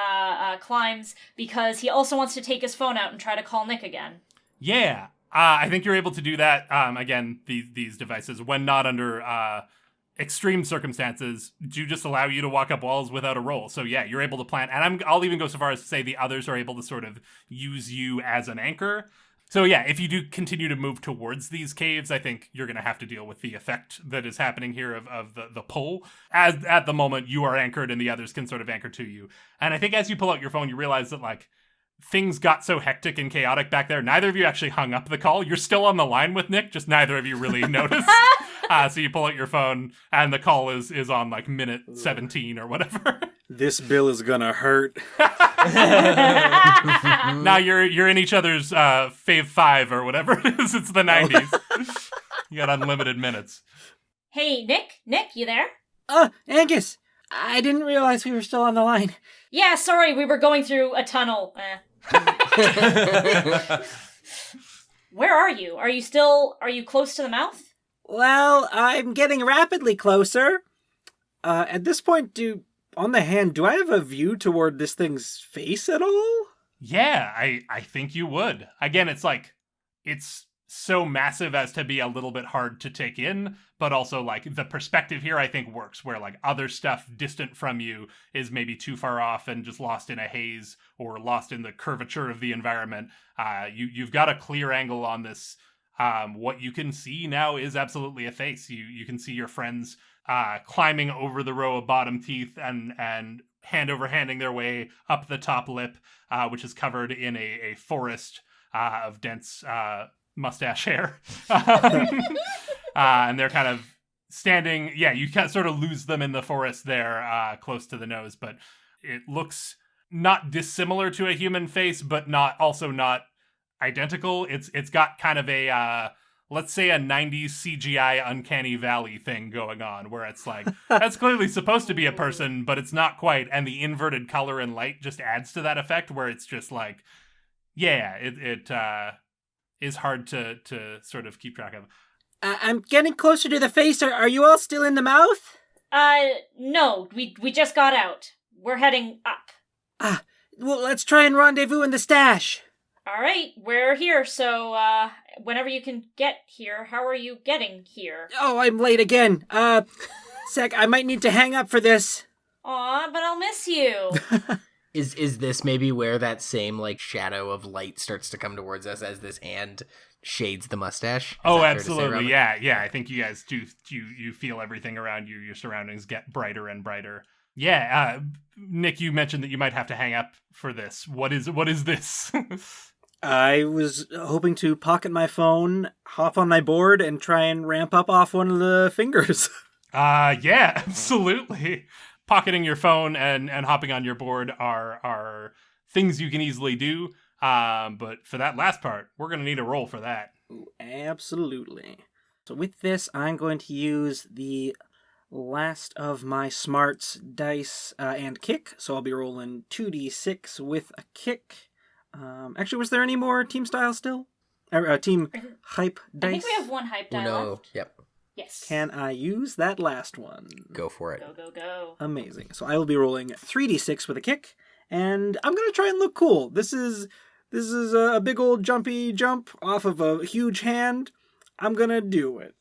B: climbs, because he also wants to take his phone out and try to call Nick again.
C: Yeah, I think you're able to do that. Again, these devices, when not under extreme circumstances, do just allow you to walk up walls without a roll. So yeah, you're able to plant, and I'll even go so far as to say the others are able to sort of use you as an anchor. So yeah, if you do continue to move towards these caves, I think you're going to have to deal with the effect that is happening here of the pull. As at the moment, you are anchored and the others can sort of anchor to you. And I think as you pull out your phone, you realize that like things got so hectic and chaotic back there. Neither of you actually hung up the call. You're still on the line with Nick, just neither of you really noticed. So you pull out your phone and the call is on like minute 17 or whatever.
A: This bill is gonna hurt.
C: Now you're in each other's fave 5 or whatever it is. It's the 90s. You got unlimited minutes.
B: Hey, Nick, you there?
A: Angus, I didn't realize we were still on the line.
B: Yeah, sorry, we were going through a tunnel. Where are you? Are you close to the mouth?
A: Well, I'm getting rapidly closer. At this point, on the hand, do I have a view toward this thing's face at all?
C: Yeah, I think you would. Again, it's so massive as to be a little bit hard to take in, but also like the perspective here I think works, where like other stuff distant from you is maybe too far off and just lost in a haze or lost in the curvature of the environment. You've got a clear angle on this. What you can see now is absolutely a face. You can see your friends climbing over the row of bottom teeth and hand over handing their way up the top lip, which is covered in a forest of dense mustache hair. And they're kind of standing, you kind of sort of lose them in the forest there, close to the nose, but it looks not dissimilar to a human face, but also not identical. It's got kind of a let's say a 90s CGI Uncanny Valley thing going on, where it's like, that's clearly supposed to be a person, but it's not quite, and the inverted color and light just adds to that effect, where it's just like, it is hard to sort of keep track of.
A: I'm getting closer to the face. Are you all still in the mouth?
B: No, we just got out. We're heading up.
A: Well, let's try and rendezvous in the stash.
B: All right, we're here, so, whenever you can get here, how are you getting here?
A: Oh, I'm late again. Sec, I might need to hang up for this.
B: Aw, but I'll miss you.
F: Is this maybe where that same, like, shadow of light starts to come towards us as this hand shades the mustache? Is
C: Oh,
F: that fair to say,
C: absolutely,
F: Robyn?
C: yeah. I think you guys do, you feel everything around you, your surroundings get brighter and brighter. Yeah, Nick, you mentioned that you might have to hang up for this. What is this?
A: I was hoping to pocket my phone, hop on my board, and try and ramp up off one of the fingers.
C: Yeah, absolutely. Pocketing your phone and hopping on your board are things you can easily do. But for that last part, we're going to need a roll for that.
A: Ooh, absolutely. So with this, I'm going to use the last of my smarts dice and kick. So I'll be rolling 2d6 with a kick. Actually, was there any more team style still? Team hype dice?
B: I think we have one hype die left.
F: Yep.
B: Yes.
A: Can I use that last one?
F: Go for it.
B: Go.
A: Amazing. So I will be rolling 3d6 with a kick, and I'm going to try and look cool. This is a big old jumpy jump off of a huge hand. I'm going to do it.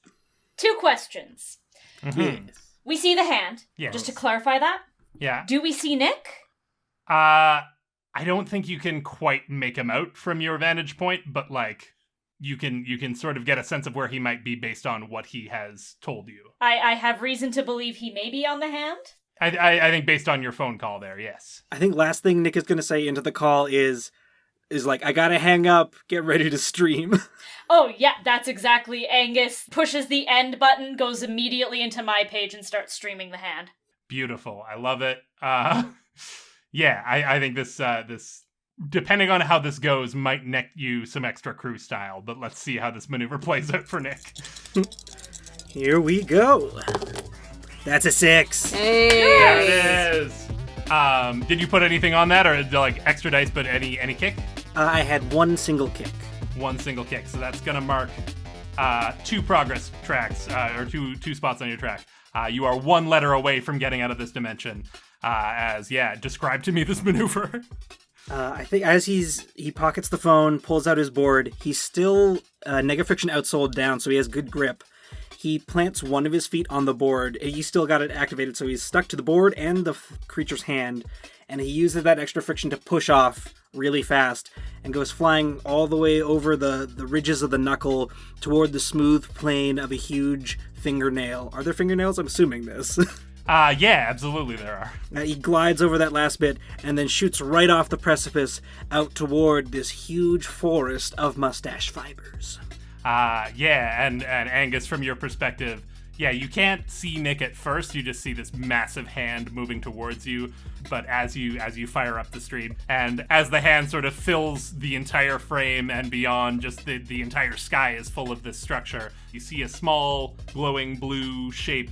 B: 2 questions.
C: Mm-hmm.
A: Yes.
B: We see the hand.
C: Yes.
B: Just to clarify that.
C: Yeah.
B: Do we see Nick?
C: I don't think you can quite make him out from your vantage point, but like you can sort of get a sense of where he might be based on what he has told you.
B: I have reason to believe he may be on the hand.
C: I think based on your phone call there, yes.
A: I think last thing Nick is going to say into the call is like, I got to hang up, get ready to stream.
B: Oh, yeah, that's exactly. Angus pushes the end button, goes immediately into my page, and starts streaming the hand.
C: Beautiful. I love it. Yeah, I think this depending on how this goes, might net you some extra crew style, but let's see how this maneuver plays out for Nick.
A: Here we go. That's a 6.
D: Hey!
C: There it is. Did you put anything on that, or like extra dice, but any kick?
A: I had one single kick.
C: One single kick, so that's gonna mark 2 progress tracks, or two spots on your track. You are 1 letter away from getting out of this dimension. Describe to me this maneuver.
A: I think as he pockets the phone, pulls out his board, he's still negative friction outsoled down, so he has good grip. He plants one of his feet on the board. He's still got it activated, so he's stuck to the board and the creature's hand, and he uses that extra friction to push off really fast and goes flying all the way over the ridges of the knuckle toward the smooth plane of a huge fingernail. Are there fingernails? I'm assuming this.
C: Yeah, absolutely there are.
A: He glides over that last bit and then shoots right off the precipice out toward this huge forest of mustache fibers.
C: And Angus, from your perspective, you can't see Nick at first. You just see this massive hand moving towards you. But as you fire up the stream, and as the hand sort of fills the entire frame and beyond, just the entire sky is full of this structure, you see a small glowing blue shape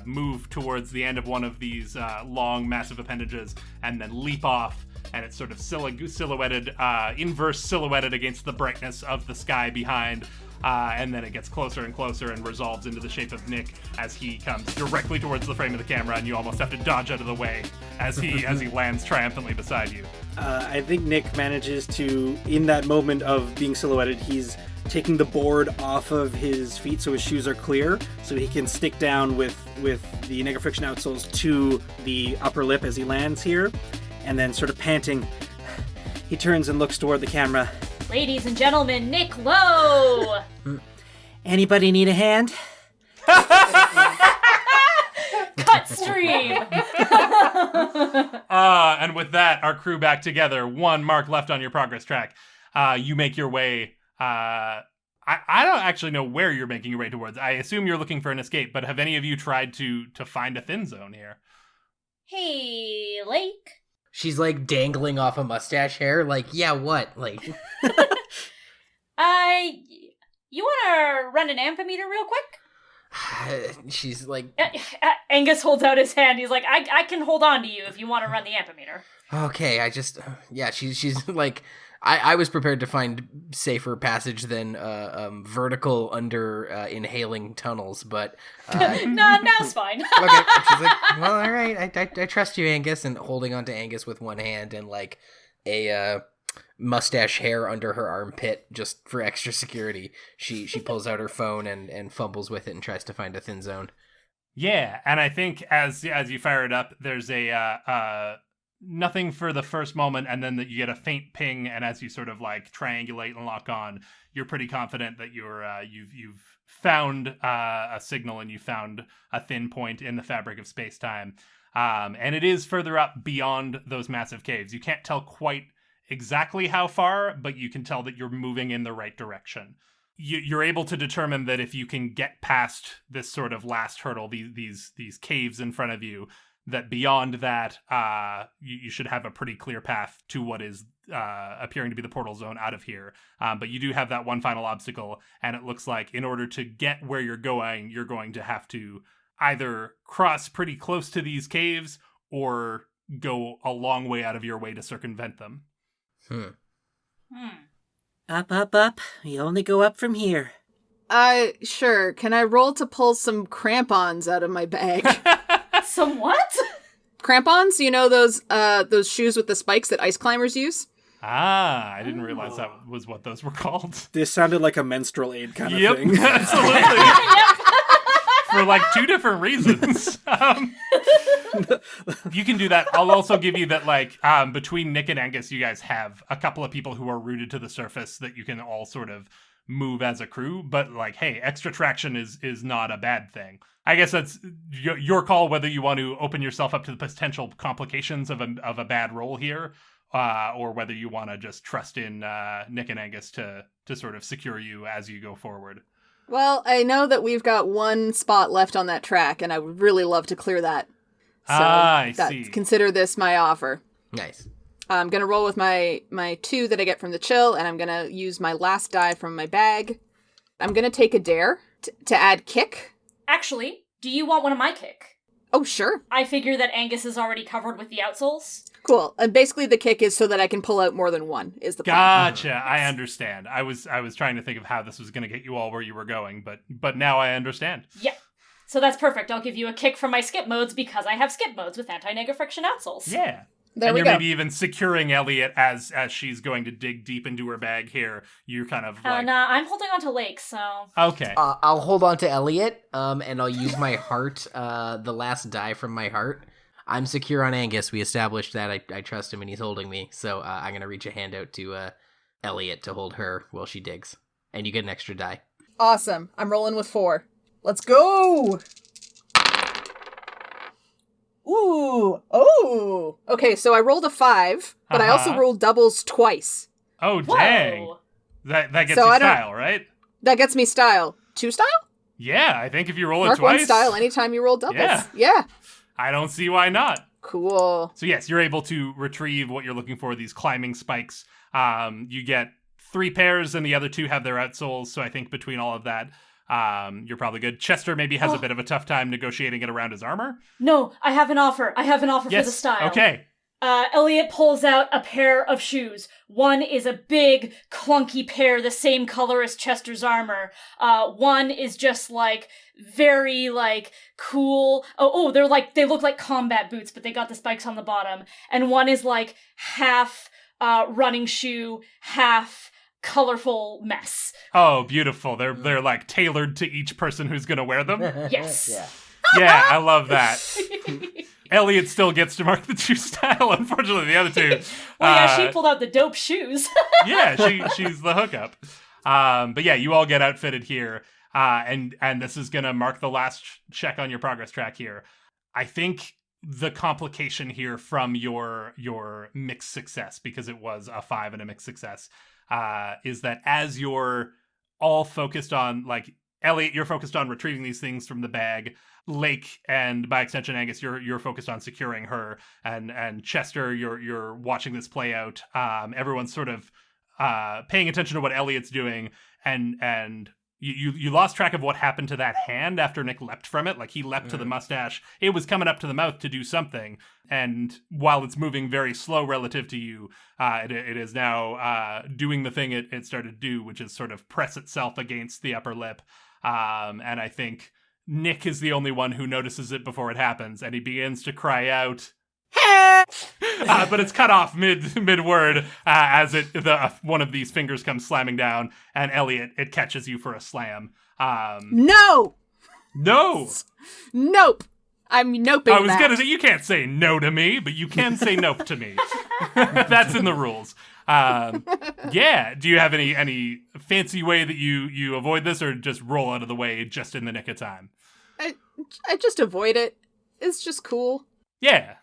C: move towards the end of one of these long, massive appendages, and then leap off. And it's sort of silhouetted, inverse silhouetted against the brightness of the sky behind. And then it gets closer and closer and resolves into the shape of Nick as he comes directly towards the frame of the camera, and you almost have to dodge out of the way as he lands triumphantly beside you.
A: I think Nick manages to, in that moment of being silhouetted, he's taking the board off of his feet so his shoes are clear, so he can stick down with the negative friction outsoles to the upper lip as he lands here, and then sort of panting, he turns and looks toward the camera.
B: Ladies and gentlemen, Nick Lowe!
A: Anybody need a hand?
B: Cut What stream?
C: And with that, our crew back together. 1 mark left on your progress track. You make your way. I don't actually know where you're making your way towards. I assume you're looking for an escape, but have any of you tried to find a thin zone here?
B: Hey, Lake.
F: She's like dangling off a mustache hair. Like, yeah, what? Like,
B: You want to run an ampimeter real quick?
F: she's like,
B: Angus holds out his hand. He's like, I can hold on to you if you want to run the ampimeter.
F: okay, yeah, she's like, I was prepared to find safer passage than vertical under inhaling tunnels, but
B: Now's fine.
F: okay. She's like, well, all right, I trust you, Angus, and holding onto Angus with one hand and like a mustache hair under her armpit just for extra security. She pulls out her phone and fumbles with it and tries to find a thin zone.
C: Yeah, and I think as you fire it up, there's a nothing for the first moment, and then that you get a faint ping, and as you sort of like triangulate and lock on, you're pretty confident that you've found a signal and you found a thin point in the fabric of space-time. And it is further up beyond those massive caves. You can't tell quite exactly how far, but you can tell that you're moving in the right direction. You're able to determine that if you can get past this sort of last hurdle, these caves in front of you, that beyond that, you should have a pretty clear path to what is appearing to be the portal zone out of here. But you do have that one final obstacle, and it looks like in order to get where you're going to have to either cross pretty close to these caves or go a long way out of your way to circumvent them.
A: Up. You only go up from here.
D: Sure. Can I roll to pull some crampons out of my bag?
B: Some what?
D: Crampons? You know those shoes with the spikes that ice climbers use?
C: I didn't realize that was what those were called.
A: This sounded like a menstrual aid kind of
C: Yep,
A: thing.
C: absolutely. For like 2 different reasons. You can do that. I'll also give you that, like, between Nick and Angus, you guys have a couple of people who are rooted to the surface that you can all sort of move as a crew. But, like, hey, extra traction is not a bad thing. I guess that's your call whether you want to open yourself up to the potential complications of a bad roll here, or whether you want to just trust in Nick and Angus to sort of secure you as you go forward.
D: Well, I know that we've got one spot left on that track, and I would really love to clear that. So
C: I see.
D: Consider this my offer.
F: Nice.
D: I'm going to roll with my 2 that I get from the chill, and I'm going to use my last die from my bag. I'm going to take a dare to add kick.
B: Actually, do you want one of my kick?
D: Oh, sure.
B: I figure that Angus is already covered with the outsoles.
D: Cool. And basically the kick is so that I can pull out more than one, is the plan.
C: Gotcha. I understand. I was trying to think of how this was going to get you all where you were going, but now I understand.
B: Yeah. So that's perfect. I'll give you a kick from my skip modes because I have skip modes with anti-nega friction outsoles.
C: Yeah.
D: There
C: and
D: we
C: you're
D: go.
C: maybe even securing Elliott as she's going to dig deep into her bag here. You're kind of like...
B: Nah, I'm holding on to Lake, so...
C: Okay.
F: I'll hold on to Elliott, and I'll use my heart, the last die from my heart. I'm secure on Angus. We established that. I trust him, and he's holding me. So I'm going to reach a hand out to Elliott to hold her while she digs. And you get an extra die.
D: Awesome. I'm rolling with 4. Let's go! Ooh. Oh. Okay, so I rolled a 5, but I also rolled doubles twice.
C: Oh,
B: Whoa.
C: dang. That gets
D: So
C: you
D: I don't-
C: style, right?
D: That gets me style. 2 style?
C: Yeah, I think if you roll it
D: Mark
C: twice...
D: 1 style anytime you roll doubles.
C: Yeah. I don't see why not.
D: Cool.
C: So yes, you're able to retrieve what you're looking for, these climbing spikes. You get 3 pairs and the other 2 have their outsoles, so I think between all of that, you're probably good. Chester maybe has a bit of a tough time negotiating it around his armor.
B: No, I have an offer. For
C: Yes,
B: the style.
C: okay.
B: Elliott pulls out a pair of shoes. One is a big, clunky pair, the same color as Chester's armor. One is just, like, very, like, cool. They look like combat boots, but they got the spikes on the bottom. And one is, like, half running shoe, half colorful mess.
C: Oh, beautiful. They're like tailored to each person who's going to wear them.
B: Yes.
C: Yeah, I love that. Elliott still gets to mark the 2 style. Unfortunately, the other 2.
B: Well, yeah, she pulled out the dope shoes.
C: Yeah, she's the hookup. But yeah, you all get outfitted here. And this is going to mark the last check on your progress track here. I think the complication here from your mixed success, because it was a 5 and a mixed success, is that as you're all focused on, like, Elliott, you're focused on retrieving these things from the bag. Lake, and by extension Angus, you're focused on securing her, and Chester, you're watching this play out. Everyone's sort of paying attention to what Elliott's doing, and you lost track of what happened to that hand after Nick leapt from it. Like, he leapt to the mustache. It was coming up to the mouth to do something, and while it's moving very slow relative to you, it is now doing the thing it started to do, which is sort of press itself against the upper lip. And I think Nick is the only one who notices it before it happens, and he begins to cry out, but it's cut off mid-word as one of these fingers comes slamming down, and Elliott, it catches you for a slam.
D: No!
C: Nope!
D: I'm noping
C: I was
D: that.
C: gonna say, you can't say no to me, but you can say nope to me. That's in the rules. Yeah. Do you have any fancy way that you avoid this, or just roll out of the way just in the nick of time?
D: I just avoid it. It's just cool.
C: Yeah.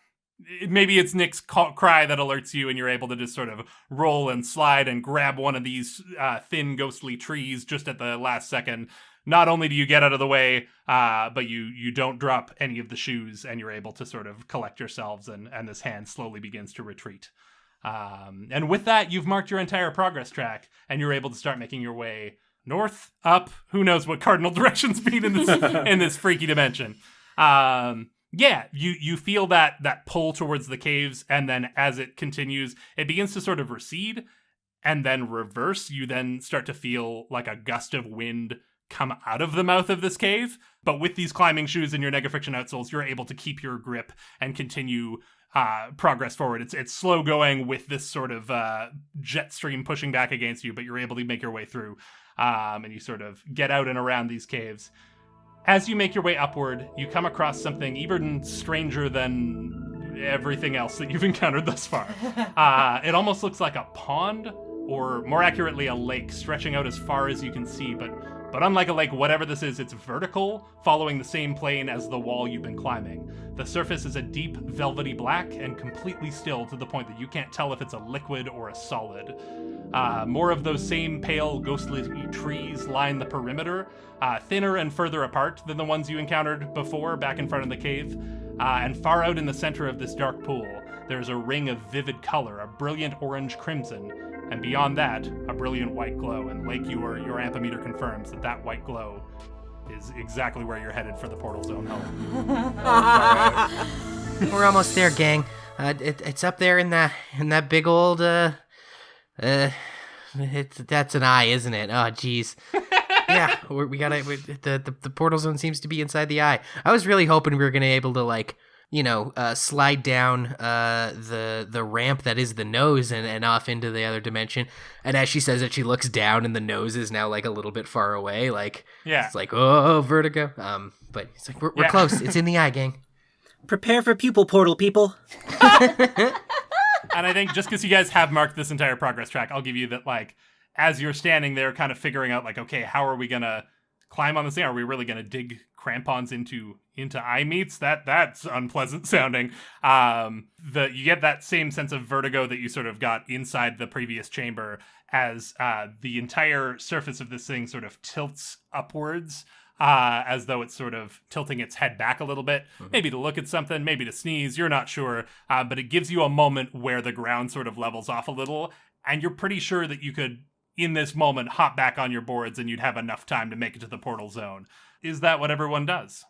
C: Maybe it's Nick's cry that alerts you, and you're able to just sort of roll and slide and grab one of these thin, ghostly trees just at the last second. Not only do you get out of the way, but you don't drop any of the shoes, and you're able to sort of collect yourselves, and this hand slowly begins to retreat. And with that, you've marked your entire progress track, and you're able to start making your way north, up, who knows what cardinal directions mean in this freaky dimension. Yeah, you feel that pull towards the caves, and then as it continues, it begins to sort of recede and then reverse. You then start to feel like a gust of wind come out of the mouth of this cave, but with these climbing shoes and your Negafriction outsoles, you're able to keep your grip and continue progress forward. It's slow going with this sort of jet stream pushing back against you, but you're able to make your way through, and you sort of get out and around these caves. As you make your way upward, you come across something even stranger than everything else that you've encountered thus far. It almost looks like a pond, or more accurately, a lake stretching out as far as you can see, but unlike a lake, whatever this is, it's vertical, following the same plane as the wall you've been climbing. The surface is a deep, velvety black and completely still, to the point that you can't tell if it's a liquid or a solid. More of those same pale, ghostly trees line the perimeter, thinner and further apart than the ones you encountered before back in front of the cave. And far out in the center of this dark pool, there's a ring of vivid color, a brilliant orange crimson, and beyond that, a brilliant white glow. And Lake, your ampimeter confirms that white glow is exactly where you're headed for the portal zone home.
F: We're almost there, gang. It's up there in that big old that's an eye, isn't it? Oh, jeez. Yeah, the portal zone seems to be inside the eye. I was really hoping we were gonna be able to slide down the ramp that is the nose and off into the other dimension. And as she says it, she looks down, and the nose is now like a little bit far away. Like, yeah, it's like, oh, vertigo. But it's like we're close. It's in the eye, gang.
A: Prepare for pupil portal, people.
C: And I think just because you guys have marked this entire progress track, I'll give you that, like, as you're standing there kind of figuring out, like, okay, how are we going to climb on this thing? Are we really going to dig crampons into eye meats? That's unpleasant sounding. You get that same sense of vertigo that you sort of got inside the previous chamber as the entire surface of this thing sort of tilts upwards, as though it's sort of tilting its head back a little bit, maybe to look at something, maybe to sneeze, you're not sure, but it gives you a moment where the ground sort of levels off a little, and you're pretty sure that you could, in this moment, hop back on your boards and you'd have enough time to make it to the portal zone. Is that what everyone does?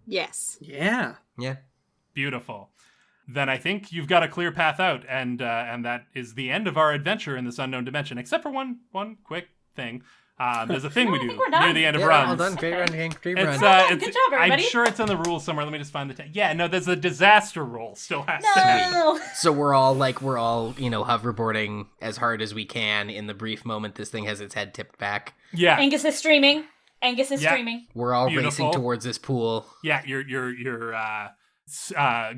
D: Yes.
A: Yeah.
F: Yeah.
C: Beautiful. Then I think you've got a clear path out, and that is the end of our adventure in this unknown dimension, except for one quick thing. There's a thing we do near the end of runs.
F: Well done. Great run, gang. Great run.
B: Good job, everybody.
C: I'm sure it's on the rules somewhere. Let me just find the there's a disaster roll still has to be.
F: So we're all hoverboarding as hard as we can in the brief moment this thing has its head tipped back.
C: Yeah.
B: Angus is streaming. Streaming.
F: We're all
C: Beautiful.
F: racing towards this pool.
C: Yeah, you're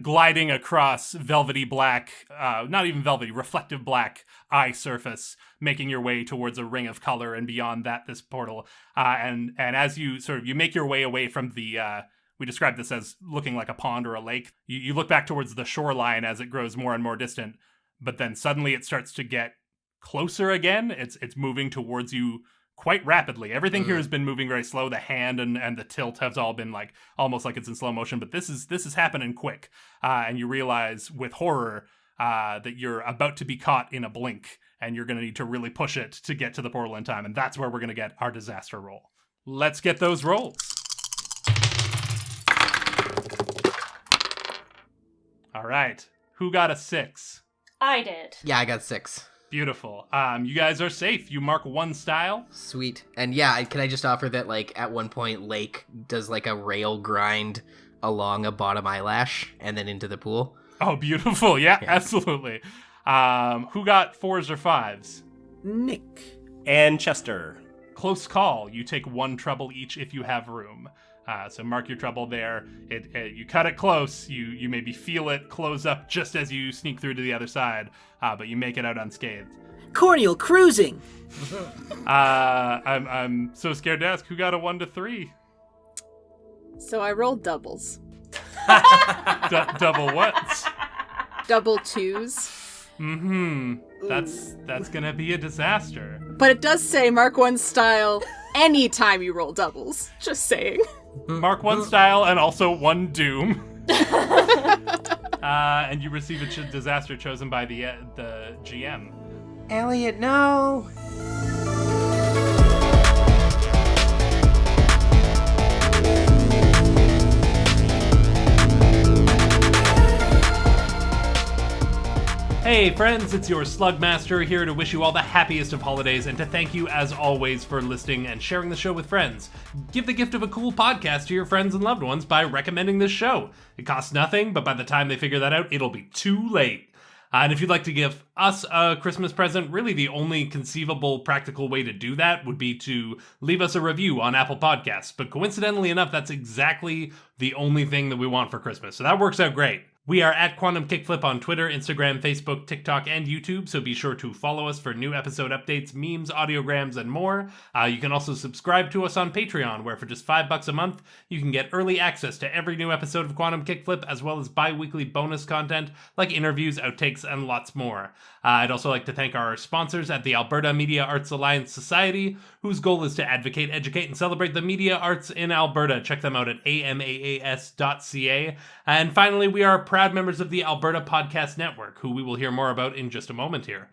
C: gliding across velvety black, not even velvety, reflective black eye surface, making your way towards a ring of color, and beyond that, this portal. And as you make your way away from the We describe this as looking like a pond or a lake. You look back towards the shoreline as it grows more and more distant, but then suddenly it starts to get closer again. It's moving towards you quite rapidly. Everything here has been moving very slow. The hand and the tilt have all been like almost like it's in slow motion, but this is happening quick. And you realize with horror that you're about to be caught in a blink, and you're going to need to really push it to get to the portal in time. And that's where we're going to get our disaster roll. Let's get those rolls. All right. Who got a 6?
B: I did.
F: Yeah, I got 6.
C: Beautiful. You guys are safe. You mark 1 style.
F: Sweet. And yeah, can I just offer that, like, at one point, Lake does, like, a rail grind along a bottom eyelash and then into the pool?
C: Oh, beautiful. Yeah. Absolutely. Who got 4s or 5s?
A: Nick.
E: And Chester.
C: Close call. You take 1 trouble each if you have room. So mark your trouble there. You cut it close. You maybe feel it close up just as you sneak through to the other side, but you make it out unscathed.
A: Corneal cruising.
C: I'm so scared to ask, who got a 1 to 3?
D: So I rolled doubles.
C: Double what?
D: Double 2s.
C: That's gonna be a disaster.
D: But it does say mark 1 style anytime you roll doubles. Just saying.
C: Mark 1 style and also 1 doom. And you receive a disaster chosen by the GM.
F: Elliott, no!
C: Hey friends, it's your Slugmaster here to wish you all the happiest of holidays and to thank you as always for listening and sharing the show with friends. Give the gift of a cool podcast to your friends and loved ones by recommending this show. It costs nothing, but by the time they figure that out, it'll be too late. And if you'd like to give us a Christmas present, really the only conceivable practical way to do that would be to leave us a review on Apple Podcasts. But coincidentally enough, that's exactly the only thing that we want for Christmas. So that works out great. We are at Quantum Kickflip on Twitter, Instagram, Facebook, TikTok, and YouTube, so be sure to follow us for new episode updates, memes, audiograms, and more. You can also subscribe to us on Patreon, where for just $5 a month, you can get early access to every new episode of Quantum Kickflip, as well as bi-weekly bonus content like interviews, outtakes, and lots more. I'd also like to thank our sponsors at the Alberta Media Arts Alliance Society, whose goal is to advocate, educate, and celebrate the media arts in Alberta. Check them out at amaas.ca. And finally, we are proud members of the Alberta Podcast Network, who we will hear more about in just a moment here.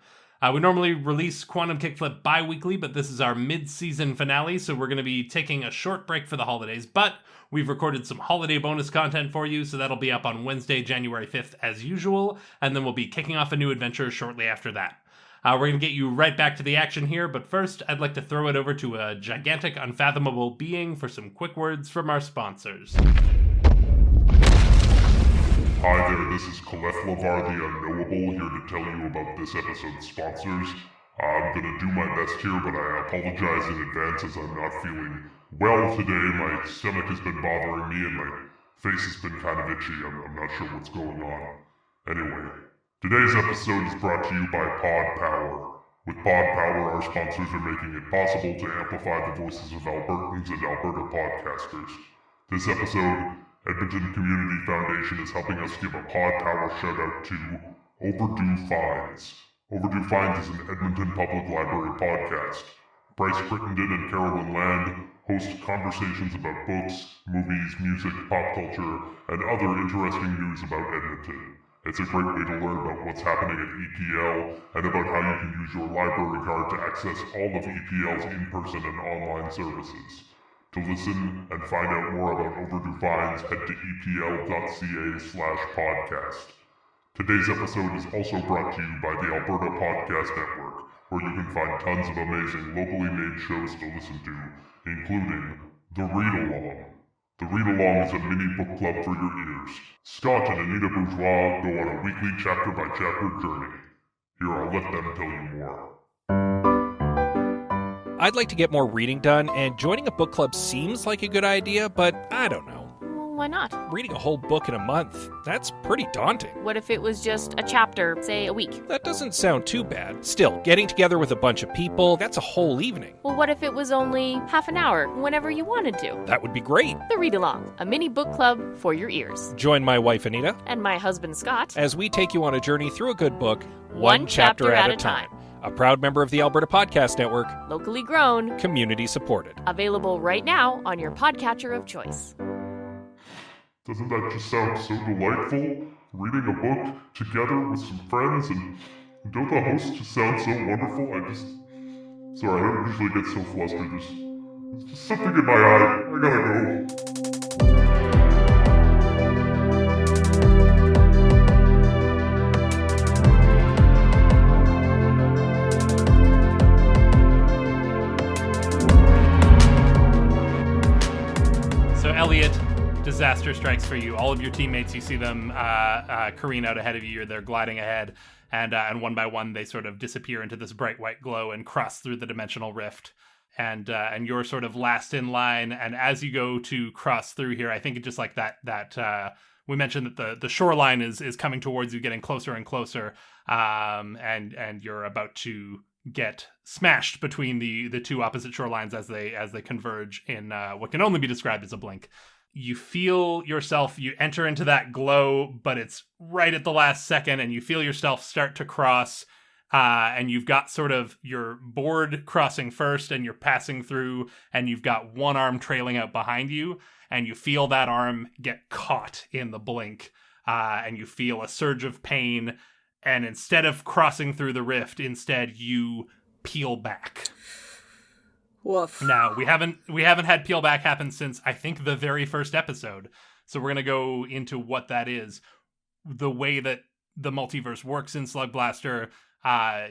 C: We normally release Quantum Kickflip bi-weekly, but this is our mid-season finale, so we're going to be taking a short break for the holidays, but we've recorded some holiday bonus content for you, so that'll be up on Wednesday, January 5th as usual, and then we'll be kicking off a new adventure shortly after that. We're going to get you right back to the action here, but first, I'd like to throw it over to a gigantic, unfathomable being for some quick words from our sponsors.
G: Hi there, this is Calef-Lavar the Unknowable here to tell you about this episode's sponsors. I'm gonna do my best here, but I apologize in advance as I'm not feeling well today. My stomach has been bothering me and my face has been kind of itchy. I'm not sure what's going on. Anyway, today's episode is brought to you by Pod Power. With Pod Power, our sponsors are making it possible to amplify the voices of Albertans and Alberta podcasters. This episode, Edmonton Community Foundation is helping us give a Pod Power shout-out to Overdue Finds. Overdue Finds is an Edmonton Public Library podcast. Bryce Crittenden and Carolyn Land host conversations about books, movies, music, pop culture, and other interesting news about Edmonton. It's a great way to learn about what's happening at EPL and about how you can use your library card to access all of EPL's in-person and online services. To listen and find out more about Overdue Finds, head to epl.ca/podcast. Today's episode is also brought to you by the Alberta Podcast Network, where you can find tons of amazing locally made shows to listen to, including The Read-Along. The Read-Along is a mini book club for your ears. Scott and Anita Bourgeois go on a weekly chapter-by-chapter journey. Here, I'll let them tell you more.
H: I'd like to get more reading done, and joining a book club seems like a good idea, but I don't know. Why not?
I: Reading a whole book in a month, that's pretty daunting.
H: What if it was just a chapter, say a week?
I: That doesn't sound too bad. Still, getting together with a bunch of people, that's a whole evening.
H: Well, what if it was only half an hour, whenever you wanted to?
I: That would be great.
H: The Read Along, a mini book club for your ears.
I: Join my wife Anita
H: And my husband Scott
I: as we take you on a journey through a good book,
H: one chapter at a time.
I: A proud member of the Alberta Podcast Network,
H: Locally grown,
I: community supported.
H: available right now on your podcatcher of choice.
G: Doesn't that just sound so delightful? Reading a book together with some friends, and don't the hosts just sound so wonderful? Sorry, I don't usually get so flustered. There's just something in my eye. I gotta go.
C: So Elliott, disaster strikes for you. All of your teammates, you see them careen out ahead of you. They're gliding ahead, and one by one they sort of disappear into this bright white glow and cross through the dimensional rift. And you're sort of last in line. And as you go to cross through here, I think it's just like that we mentioned that the shoreline is coming towards you, getting closer and closer. And you're about to get smashed between the two opposite shorelines as they converge in what can only be described as a blink. You feel yourself, you enter into that glow, but it's right at the last second, and you feel yourself start to cross, and you've got sort of your board crossing first, and you're passing through, and you've got one arm trailing out behind you, and you feel that arm get caught in the blink, and you feel a surge of pain. And instead of crossing through the rift, instead you peel back.
D: Woof.
C: Now, we haven't had peel back happen since I think the very first episode. So we're going to go into what that is. The way that the multiverse works in Slug Blaster,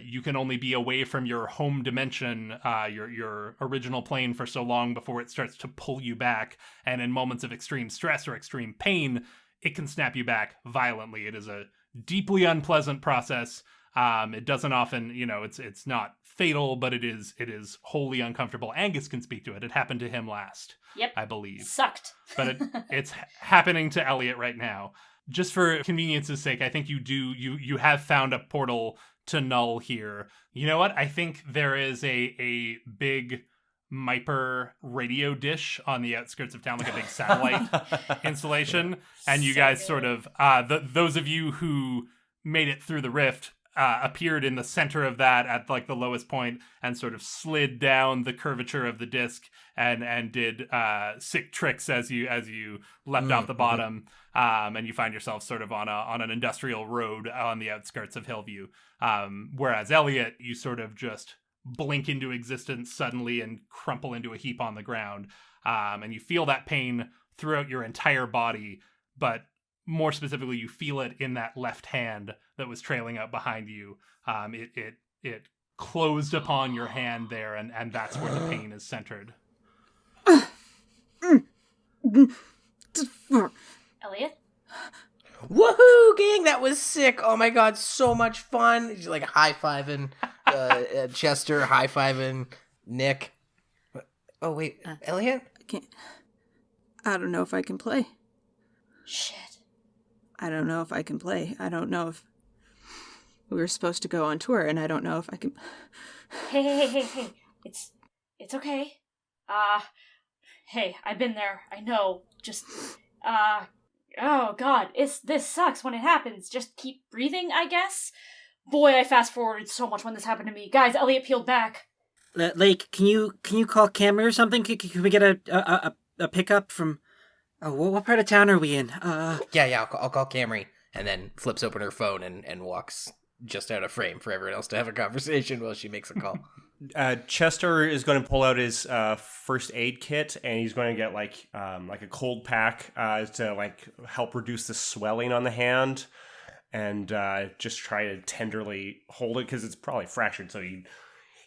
C: you can only be away from your home dimension, your original plane for so long before it starts to pull you back. And in moments of extreme stress or extreme pain, it can snap you back violently. It is a deeply unpleasant process. It doesn't often, it's not fatal, but it is wholly uncomfortable. Angus can speak to it. It happened to him last.
B: Yep.
C: I believe.
B: Sucked.
C: But it's happening to Elliott right now. Just for convenience's sake, I think you have found a portal to Null here. You know what? I think there is a big Myper radio dish on the outskirts of town, like a big satellite installation. And you guys sort of, those of you who made it through the rift appeared in the center of that at like the lowest point and sort of slid down the curvature of the disc and did sick tricks as you leapt off the bottom. And you find yourself sort of on an industrial road on the outskirts of Hillview. Whereas Elliott, you sort of just blink into existence suddenly and crumple into a heap on the ground. And you feel that pain throughout your entire body, but more specifically, you feel it in that left hand that was trailing out behind you. It closed upon your hand there, and that's where the pain is centered.
B: Elliott?
F: Woohoo, gang! That was sick. Oh my god, so much fun. She's like high-fiving Chester, high-fiving Nick. Oh wait, Elliott?
D: I don't know if I can play.
B: Shit.
D: I don't know if I can play. I don't know if we were supposed to go on tour, and I don't know if I can.
B: Hey. It's okay. Hey, I've been there. I know. Just, oh god, this sucks when it happens. Just keep breathing, I guess. Boy, I fast forwarded so much when this happened to me. Guys, Elliott peeled back.
A: Like, can you call Camry or something? Can we get a pickup from? Oh, what part of town are we in?
F: Yeah, I'll call Camry, and then flips open her phone and walks just out of frame for everyone else to have a conversation while she makes a call.
E: Chester is going to pull out his first aid kit, and he's going to get like a cold pack to like help reduce the swelling on the hand, and just try to tenderly hold it because it's probably fractured. So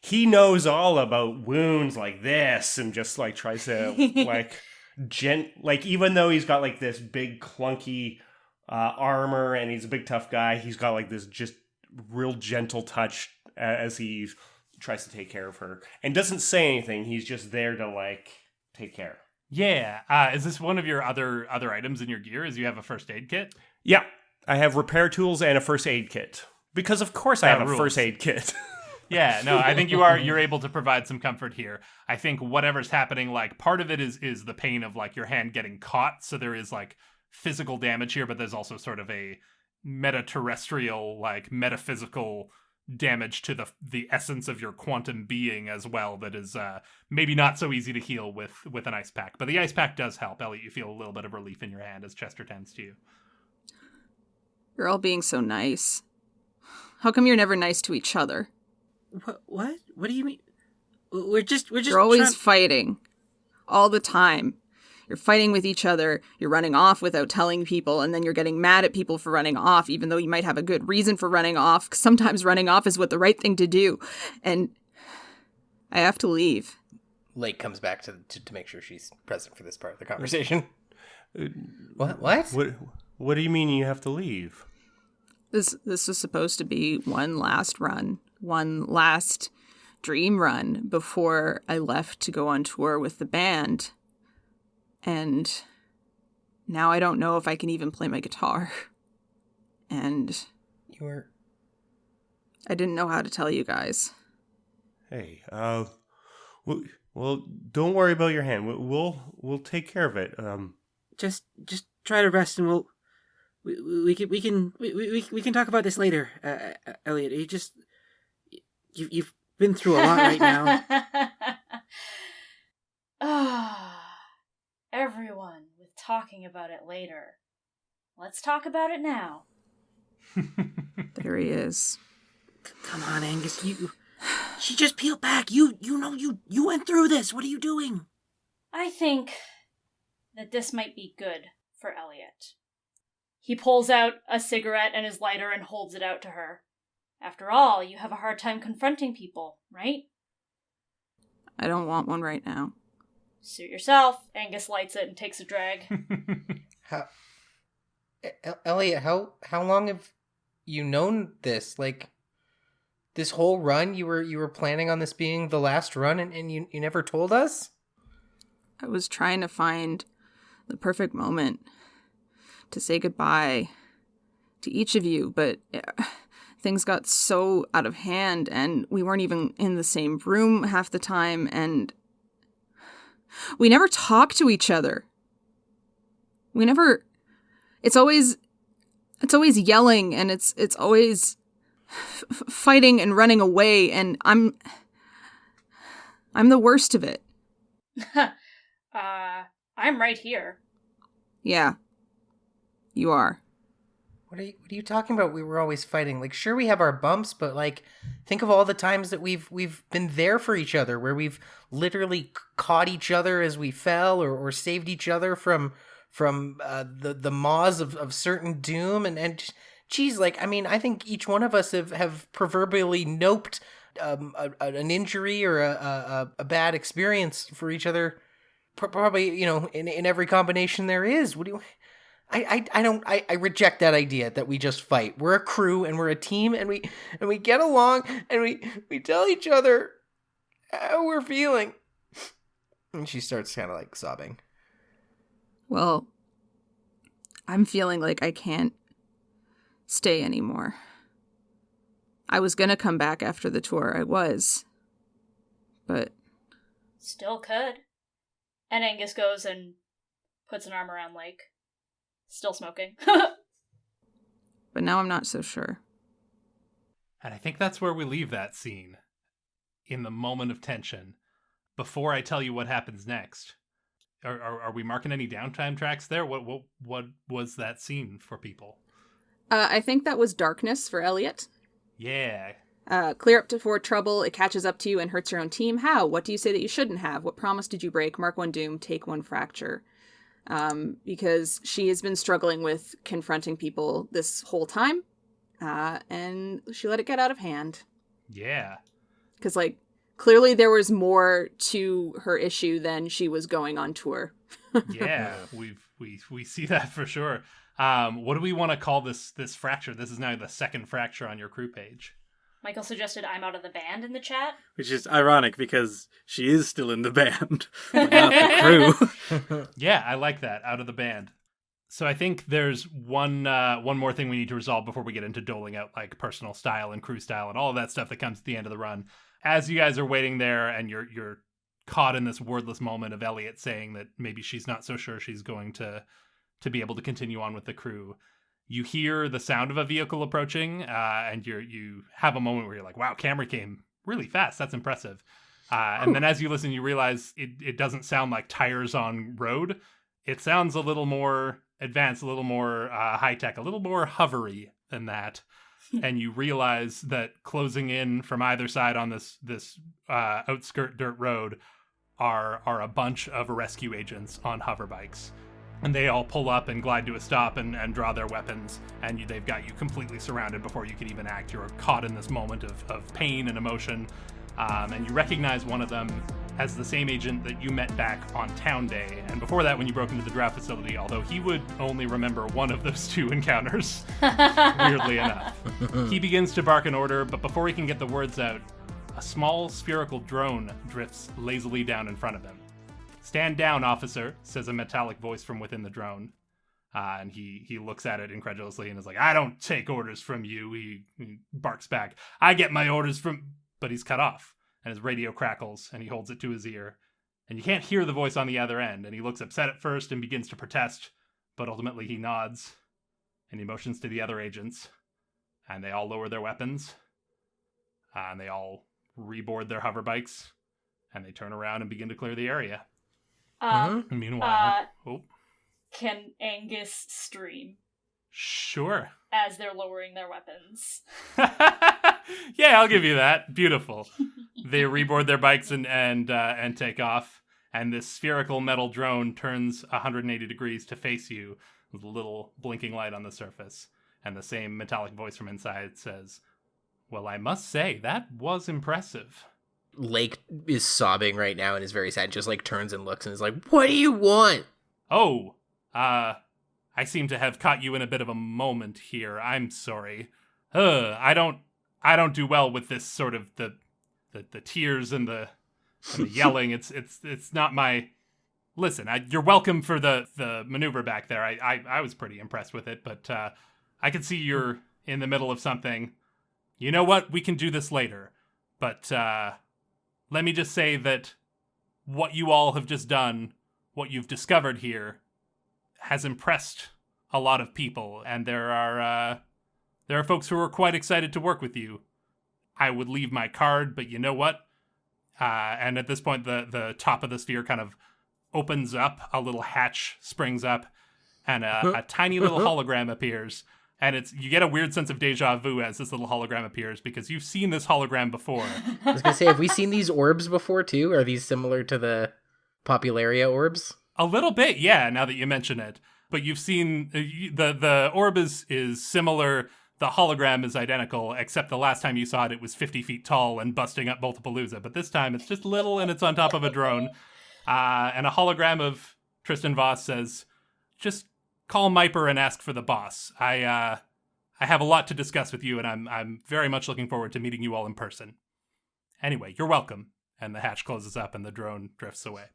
E: he knows all about wounds like this, and just like tries to like even though he's got like this big clunky armor and he's a big tough guy, he's got like this just real gentle touch as he tries to take care of her and doesn't say anything. He's just there to like take care.
C: Yeah. Is this one of your other items in your gear? Is you have a first aid kit?
E: Yeah, I have repair tools and a first aid kit. Because of course I have a first aid kit.
C: Yeah, no, I think you're able to provide some comfort here. I think whatever's happening, like part of it is the pain of like your hand getting caught, so there is like physical damage here, but there's also sort of a meta-terrestrial, like metaphysical damage to the essence of your quantum being as well that is maybe not so easy to heal with an ice pack. But the ice pack does help. Elliott, you feel a little bit of relief in your hand as Chester tends to you.
D: You're all being so nice. How come you're never nice to each other?
A: What? What do you mean? We're just.
D: You're always fighting. All the time. You're fighting with each other, you're running off without telling people, and then you're getting mad at people for running off, even though you might have a good reason for running off. 'Cause sometimes running off is what the right thing to do. And I have to leave.
F: Lake comes back to make sure she's present for this part of the conversation. What?
E: What do you mean you have to leave?
D: This was supposed to be one last run, one last dream run before I left to go on tour with the band. And now I don't know if I can even play my guitar. And I didn't know how to tell you guys.
E: Hey, well, don't worry about your hand. We'll take care of it.
A: Just try to rest, and we can talk about this later, Elliott. You've been through a lot right now.
B: Everyone with talking about it later. Let's talk about it now.
D: There he is.
A: Come on, Angus. She just peeled back. You went through this. What are you doing?
B: I think that this might be good for Elliott. He pulls out a cigarette and his lighter and holds it out to her. After all, you have a hard time confronting people, right?
D: I don't want one right now.
B: Suit yourself. Angus lights it and takes a drag.
F: Elliott, how long have you known this? Like, this whole run, you were planning on this being the last run, and you never told us?
D: I was trying to find the perfect moment to say goodbye to each of you, but things got so out of hand, and we weren't even in the same room half the time, and we never talk to each other. It's always yelling, and it's always fighting and running away, and I'm the worst of it.
B: I'm right here.
D: Yeah. You are.
F: What are you talking about? We were always fighting. Like, sure, we have our bumps, but like, think of all the times that we've been there for each other, where we've literally caught each other as we fell, or saved each other from the maws of certain doom. And geez, like, I mean, I think each one of us have proverbially noped an injury or a bad experience for each other, probably, in every combination there is. What do you? I reject that idea that we just fight. We're a crew and we're a team, and we get along, and we tell each other how we're feeling. And she starts kind of like sobbing.
D: Well, I'm feeling like I can't stay anymore. I was gonna come back after the tour. I was. But
B: still could. And Angus goes and puts an arm around Lake. Still smoking.
D: But now I'm not so sure.
C: And I think that's where we leave that scene. In the moment of tension. Before I tell you what happens next. Are we marking any downtime tracks there? What was that scene for people?
D: I think that was darkness for Elliott.
C: Yeah.
D: Clear up before trouble. It catches up to you and hurts your own team. How? What do you say that you shouldn't have? What promise did you break? Mark one doom. Take one fracture. Because she has been struggling with confronting people this whole time, and she let it get out of hand.
C: Yeah.
D: Because, like, clearly there was more to her issue than she was going on tour.
C: Yeah, we see that for sure. What do we want to call this fracture? This is now the second fracture on your crew page.
B: Michael suggested I'm out of the band in the chat.
A: Which is ironic because she is still in the band, but not the crew.
C: Yeah, I like that. Out of the band. So I think there's one more thing we need to resolve before we get into doling out like personal style and crew style and all of that stuff that comes at the end of the run. As you guys are waiting there and you're caught in this wordless moment of Elliott saying that maybe she's not so sure she's going to be able to continue on with the crew, you hear the sound of a vehicle approaching, and you have a moment where you're like, wow, Camry came really fast. That's impressive. And then as you listen, you realize it doesn't sound like tires on road. It sounds a little more advanced, a little more high-tech, a little more hovery than that. And you realize that closing in from either side on this outskirt dirt road are a bunch of rescue agents on hover bikes. And they all pull up and glide to a stop and draw their weapons, and they've got you completely surrounded before you can even act. You're caught in this moment of pain and emotion, and you recognize one of them as the same agent that you met back on Town Day. And before that, when you broke into the draft facility, although he would only remember one of those two encounters, weirdly enough. He begins to bark an order, but before he can get the words out, a small spherical drone drifts lazily down in front of him. "Stand down, officer," says a metallic voice from within the drone. And he looks at it incredulously and is like, "I don't take orders from you." He barks back, "I get my orders from..." But he's cut off, and his radio crackles, and he holds it to his ear. And you can't hear the voice on the other end, and he looks upset at first and begins to protest, but ultimately he nods, and he motions to the other agents, and they all lower their weapons, and they all reboard their hover bikes, and they turn around and begin to clear the area. Meanwhile,
B: can Angus stream
C: sure,
B: as they're lowering their weapons?
C: Yeah, I'll give you that. Beautiful. They reboard their bikes and take off, and this spherical metal drone turns 180 degrees to face you with a little blinking light on the surface, and the same metallic voice from inside says, "Well, I must say, that was impressive."
F: Lake is sobbing right now and is very sad, just like turns and looks and is like, "What do you want?"
C: "Oh, I seem to have caught you in a bit of a moment here. I'm sorry. I don't do well with this sort of the tears and the yelling. It's not my... Listen, you're welcome for the maneuver back there. I was pretty impressed with it, but I can see you're in the middle of something. You know what? We can do this later. But let me just say that what you all have just done, what you've discovered here, has impressed a lot of people, and there are folks who are quite excited to work with you. I would leave my card, but you know what? And at this point, the top of the sphere kind of opens up, a little hatch springs up, and a tiny little hologram appears. And you get a weird sense of deja vu as this little hologram appears, because you've seen this hologram before.
F: I was going to say, have we seen these orbs before, too? Are these similar to the Popularia orbs?
C: A little bit, yeah, now that you mention it. But you've seen, the orb is similar, the hologram is identical, except the last time you saw it, it was 50 feet tall and busting up Multipalooza. But this time, it's just little, and it's on top of a drone. And a hologram of Tristan Voss says, "Just call Myper and ask for the boss. I have a lot to discuss with you, and I'm very much looking forward to meeting you all in person. Anyway, you're welcome." And the hatch closes up, and the drone drifts away.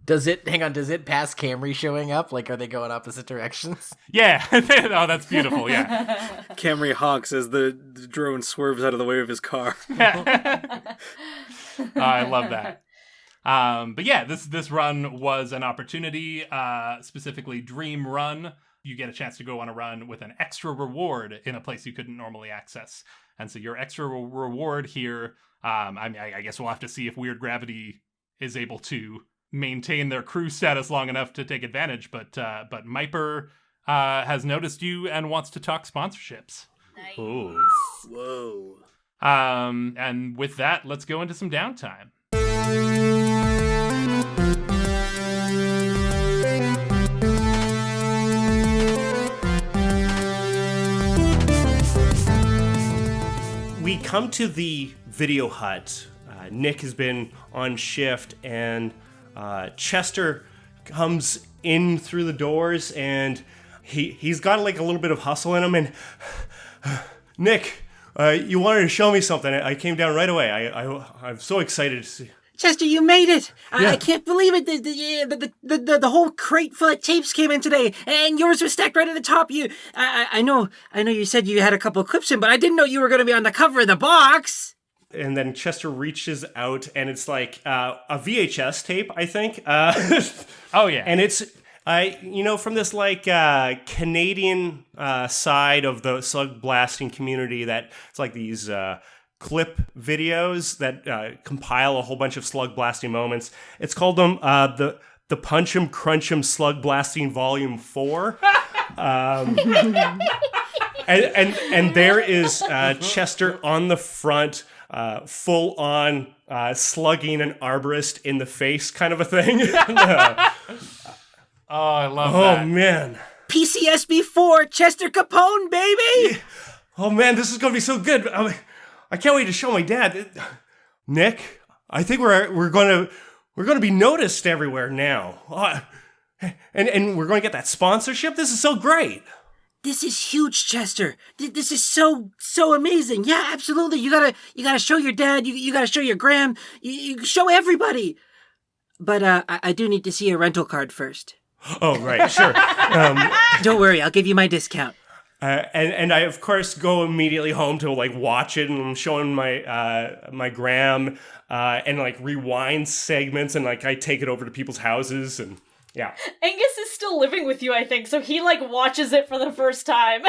F: Does it pass Camry showing up? Like, are they going opposite directions?
C: Yeah. Oh, that's beautiful, yeah.
A: Camry honks as the drone swerves out of the way of his car.
C: I love that. But yeah, this run was an opportunity, specifically Dream Run. You get a chance to go on a run with an extra reward in a place you couldn't normally access. And so your extra reward here, I guess we'll have to see if Weird Gravity is able to maintain their crew status long enough to take advantage. But Myper has noticed you and wants to talk sponsorships.
B: Nice.
C: Ooh.
A: Whoa.
C: And with that, let's go into some downtime.
E: We come to the video hut. Nick has been on shift, and Chester comes in through the doors, and he's got like a little bit of hustle in him. And Nick, you wanted to show me something. I came down right away. I'm so excited to see.
A: Chester, you made it!
E: Yeah.
A: I can't believe it. The whole crate full of tapes came in today, and yours was stacked right at the top. I know you said you had a couple of clips in, but I didn't know you were going to be on the cover of the box.
E: And then Chester reaches out, and it's like a VHS tape, I think.
C: Oh, yeah.
E: And it's, from this like Canadian side of the slug blasting community that it's like these clip videos that compile a whole bunch of slug blasting moments. It's called them the Punch 'em Crunch 'em Slug Blasting Volume 4. And there is Chester on the front, full on slugging an arborist in the face kind of a thing.
C: Oh, I love that.
E: Oh, man.
A: PCSB4, Chester Capone, baby!
E: Oh, man, this is going to be so good. I can't wait to show my dad. Nick, I think we're going to be noticed everywhere now. And we're going to get that sponsorship. This is so great.
A: This is huge, Chester. This is so amazing. Yeah, absolutely. You gotta show your dad. You gotta show your Graham. You show everybody. But I do need to see a rental card first.
E: Oh, right, sure.
A: Don't worry, I'll give you my discount.
E: And I of course go immediately home to like watch it, and I'm showing my Graham and like rewind segments, and like I take it over to people's houses, and yeah.
B: Angus is still living with you, I think, so he like watches it for the first time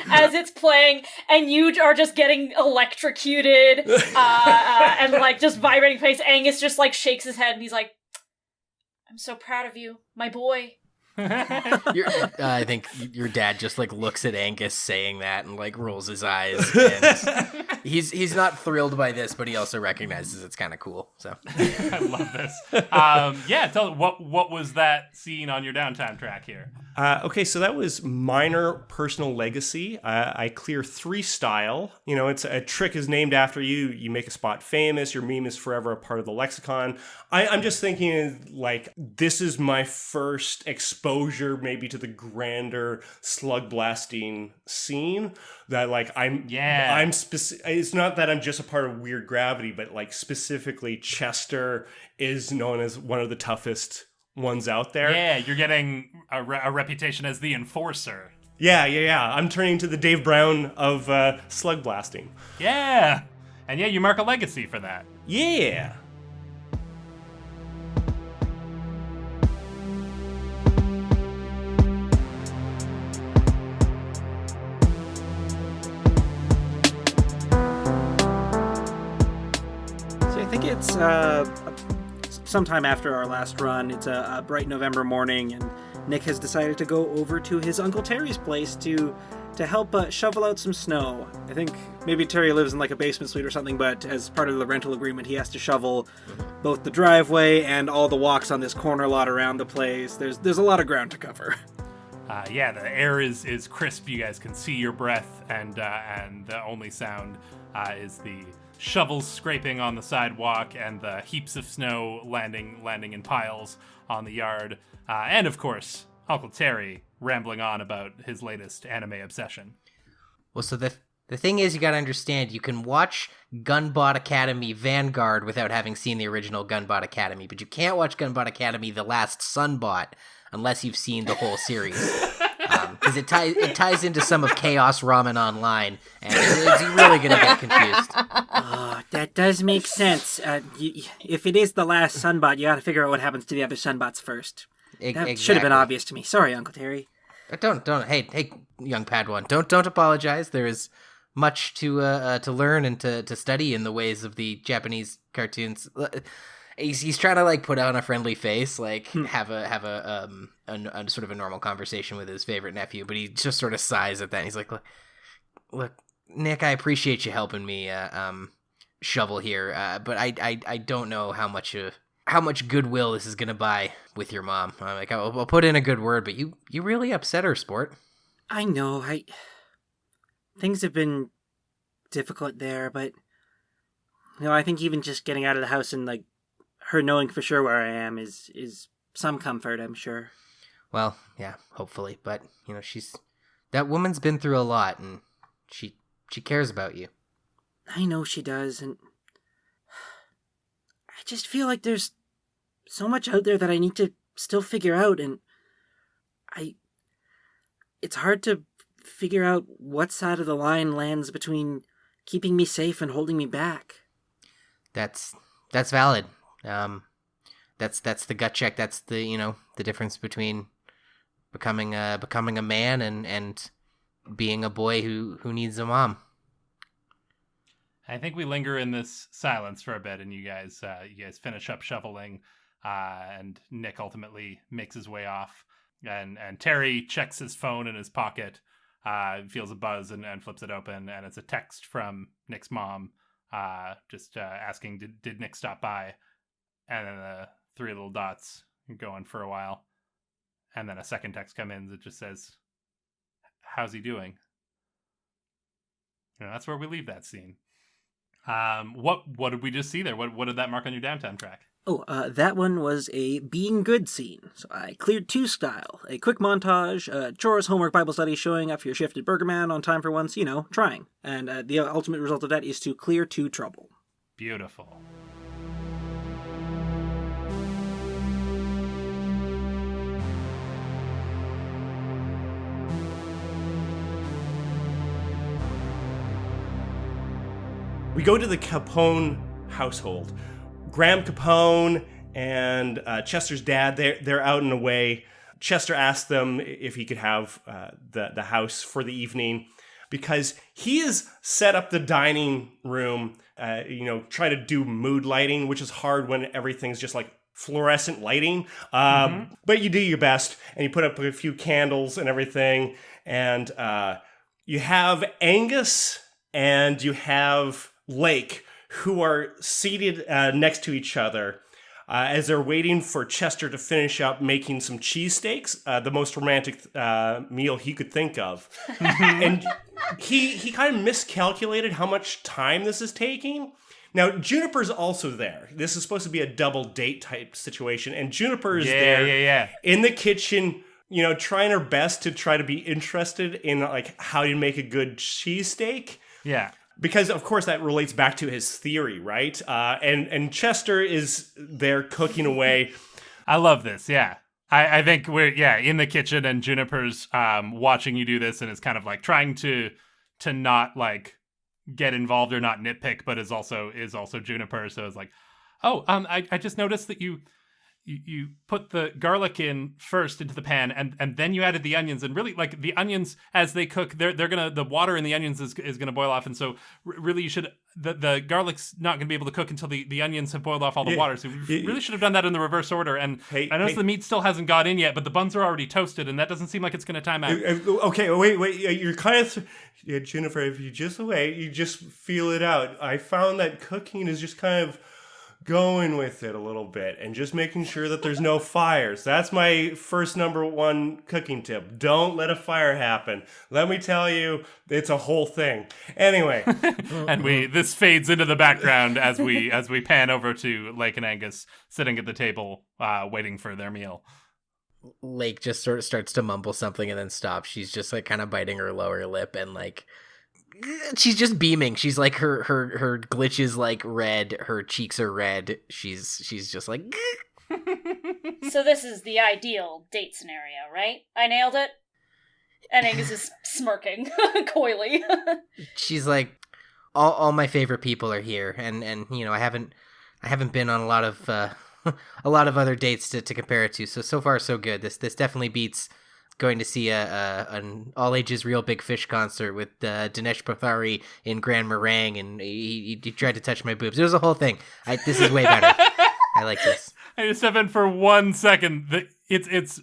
B: as it's playing, and you are just getting electrocuted and like just vibrating face. Angus just like shakes his head and he's like, "I'm so proud of you, my boy."
F: I think your dad just like looks at Angus saying that and like rolls his eyes. And he's not thrilled by this, but he also recognizes it's kind of cool. So
C: I love this. Yeah, tell what was that scene on your downtime track here?
E: Okay, so that was minor personal legacy. I clear 3 style. It's a trick is named after you. You make a spot famous. Your meme is forever a part of the lexicon. I'm just thinking like this is my first exposure maybe to the grander slug blasting scene. That like it's not that I'm just a part of Weird Gravity, but like specifically Chester is known as one of the toughest ones out there.
C: Yeah, you're getting a reputation as the enforcer.
E: Yeah. I'm turning to the Dave Brown of slug blasting.
C: Yeah. And yeah, you mark a legacy for that.
E: Yeah.
A: So I think it's sometime after our last run. It's a bright November morning, and Nick has decided to go over to his Uncle Terry's place to help shovel out some snow. I think maybe Terry lives in like a basement suite or something, but as part of the rental agreement, he has to shovel both the driveway and all the walks on this corner lot around the place. There's a lot of ground to cover.
C: Yeah, the air is crisp. You guys can see your breath, and the only sound is the shovels scraping on the sidewalk and the heaps of snow landing in piles on the yard. And of course, Uncle Terry rambling on about his latest anime obsession.
F: Well, so the thing is, you gotta understand, you can watch Gunbot Academy Vanguard without having seen the original Gunbot Academy, but you can't watch Gunbot Academy The Last Sunbot unless you've seen the whole series. Because it ties into some of Chaos Ramen Online, and it's really gonna get confused.
A: Oh, that does make sense. If it is the last Sunbot, you gotta figure out what happens to the other Sunbots first. That
F: Exactly.
A: should have been obvious to me. Sorry, Uncle Terry.
F: Don't. Hey, young Padawan, don't apologize. There is much to learn and to study in the ways of the Japanese cartoons. He's trying to like put on a friendly face, like have a sort of a normal conversation with his favorite nephew, but he just sort of sighs at that. And he's like, look, Nick, I appreciate you helping me shovel here, but I don't know how much goodwill this is gonna buy with your mom. I'm like, I'll put in a good word, but you really upset her, sport.
A: I know, things have been difficult there, but I think even just getting out of the house and like her knowing for sure where I am is some comfort, I'm sure.
F: Well, yeah, hopefully, but that woman's been through a lot, and she She cares about you.
A: I know she does, and I just feel like there's so much out there that I need to still figure out, and it's hard to figure out what side of the line lands between keeping me safe and holding me back.
F: That's valid. That's the gut check. That's the the difference between becoming a man and being a boy who needs a mom.
C: I think we linger in this silence for a bit, and you guys finish up shoveling, and Nick ultimately makes his way off, and Terry checks his phone in his pocket, feels a buzz and flips it open, and it's a text from Nick's mom, just asking did Nick stop by, and then the three little dots going for a while, and then a second text comes in that just says, "How's he doing?" That's where we leave that scene. What did we just see there? What did that mark on your downtime track?
A: Oh, that one was a being good scene. So I cleared 2 style. A quick montage, chores, homework, Bible study, showing up for your shifted burger man on time for once, trying. And the ultimate result of that is to clear 2 trouble.
C: Beautiful.
E: We go to the Capone household. Graham Capone and Chester's dad, they're out and away. Chester asked them if he could have the house for the evening because he has set up the dining room, try to do mood lighting, which is hard when everything's just like fluorescent lighting. But you do your best, and you put up a few candles and everything. And you have Angus and you have Lake, who are seated next to each other as they're waiting for Chester to finish up making some cheesesteaks, the most romantic meal he could think of. And he kind of miscalculated how much time this is taking. Now, Juniper's also there. This is supposed to be a double date type situation, and Juniper is there in the kitchen, trying her best to try to be interested in like how you make a good cheesesteak.
C: Yeah.
E: Because, of course, that relates back to his theory, right? And Chester is there cooking away.
C: I love this, yeah. I think we're, in the kitchen, and Juniper's watching you do this, and is kind of like trying to not, like, get involved or not nitpick, but is also Juniper. So it's like, I just noticed that you put the garlic in first into the pan, and then you added the onions, and really, like, the onions as they cook, the water in the onions is gonna boil off, and so really you should, the garlic's not gonna be able to cook until the onions have boiled off all the water, so we really should have done that in the reverse order. And I noticed the meat still hasn't got in yet, but the buns are already toasted, and that doesn't seem like it's gonna time out.
E: Okay, wait, you're kind of Jennifer, if you just wait, you just feel it out. I found that cooking is just kind of going with it a little bit and just making sure that there's no fires. That's my first number 1 cooking tip. Don't let a fire happen. Let me tell you, it's a whole thing. Anyway.
C: And this fades into the background as we pan over to Lake and Angus sitting at the table, waiting for their meal.
F: Lake just sort of starts to mumble something and then stops. She's just like kind of biting her lower lip, and like she's just beaming. She's like her glitch is like red, her cheeks are red. She's just like
B: So this is the ideal date scenario, right? I nailed it? And Angus is smirking coyly.
F: She's like, all my favorite people are here, and I haven't been on a lot of other dates to compare it to. So far so good. This definitely beats going to see an all ages Real Big Fish concert with Dinesh Pathari in Grand Meringue, and he tried to touch my boobs. It was a whole thing. This is way better. I like this.
C: I just step in for 1 second. It's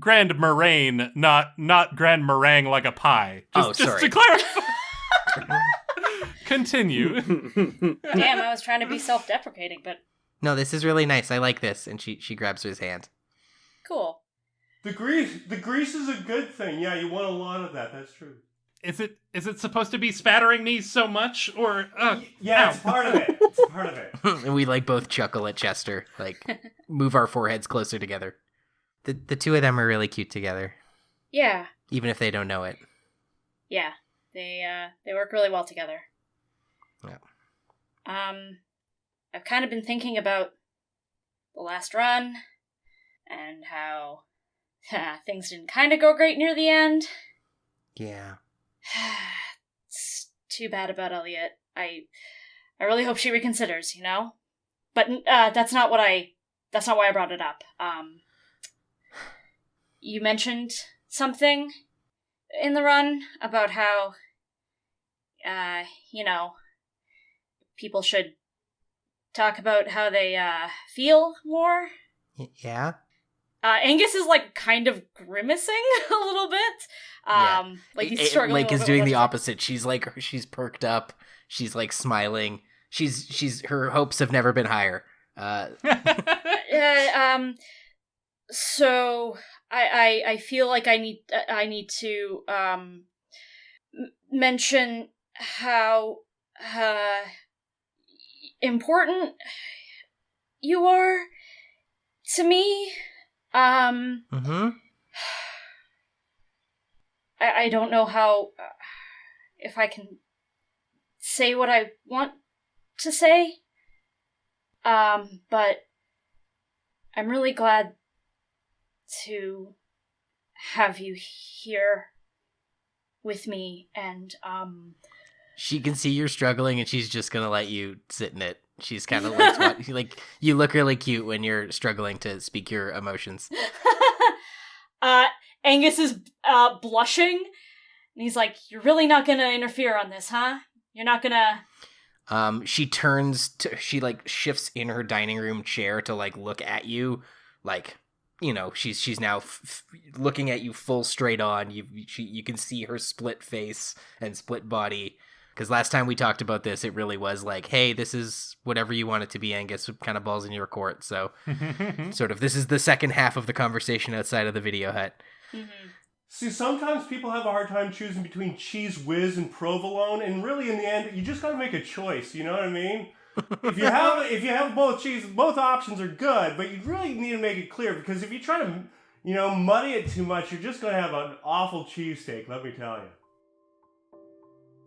C: Grand Meringue, not Grand Meringue like a pie. Just to clarify. Continue.
B: Damn, I was trying to be self-deprecating, but
F: no, this is really nice. I like this. And she grabs his hand.
B: Cool.
E: The grease is a good thing. Yeah, you want a lot of that. That's true.
C: Is it supposed to be spattering me so much, or
E: yeah, it's part of it. It's part of it.
F: And we like both chuckle at Chester, like move our foreheads closer together. The two of them are really cute together.
B: Yeah.
F: Even if they don't know it.
B: Yeah. They work really well together.
F: Yeah.
B: I've kind of been thinking about the last run and how things didn't kind of go great near the end.
F: Yeah.
B: It's too bad about Elliott. I really hope she reconsiders, But that's not why I brought it up. You mentioned something in the run about how, people should talk about how they feel more.
F: Yeah.
B: Angus is kind of grimacing a little bit. He's struggling.
F: Is doing the opposite. She's perked up. She's smiling. Her hopes have never been higher.
B: So I feel like I need to mention how important you are to me. I don't know how if I can say what I want to say. But I'm really glad to have you here with me, and
F: she can see you're struggling, and she's just gonna let you sit in it. She's kind of you look really cute when you're struggling to speak your emotions.
B: Angus is blushing, and he's like, "You're really not gonna interfere on this, huh? You're not gonna..."
F: She shifts in her dining room chair to look at you, she's now looking at you full straight on. You can see her split face and split body. Because last time we talked about this, it really was hey, this is whatever you want it to be, Angus. Kind of balls in your court. So, sort of, this is the second half of the conversation outside of the video hut.
B: Mm-hmm.
E: See, sometimes people have a hard time choosing between Cheese Whiz and Provolone, and really, in the end, you just gotta make a choice. You know what I mean? If you have both cheeses, both options are good, but you really need to make it clear, because if you try to, muddy it too much, you're just gonna have an awful cheesesteak. Let me tell you.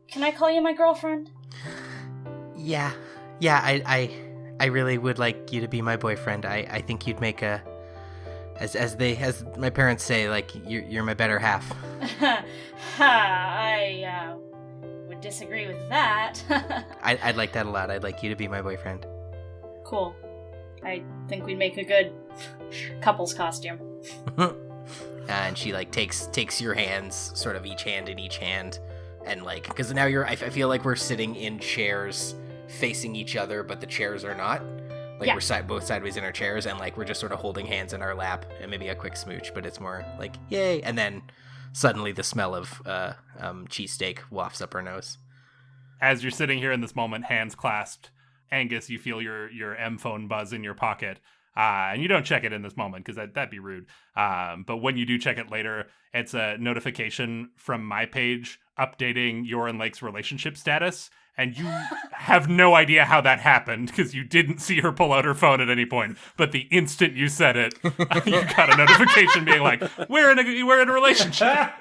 B: Can I call you my girlfriend?
F: Yeah. I really would like you to be my boyfriend. I think you'd make a, as my parents say, you're my better half.
B: I would disagree with that.
F: I'd like that a lot. I'd like you to be my boyfriend.
B: Cool. I think we'd make a good couple's costume.
F: And she takes your hands, sort of each hand in each hand, and because now I feel like we're sitting in chairs facing each other, but the chairs are not. We're both sideways in our chairs, and we're just sort of holding hands in our lap, and maybe a quick smooch, but it's more yay. And then suddenly the smell of cheesesteak wafts up her nose.
C: As you're sitting here in this moment, hands clasped, Angus, you feel your M phone buzz in your pocket. And you don't check it in this moment because that'd be rude. But when you do check it later, it's a notification from my page updating your and Lake's relationship status. And you have no idea how that happened because you didn't see her pull out her phone at any point. But the instant you said it, you got a notification being we're in a relationship.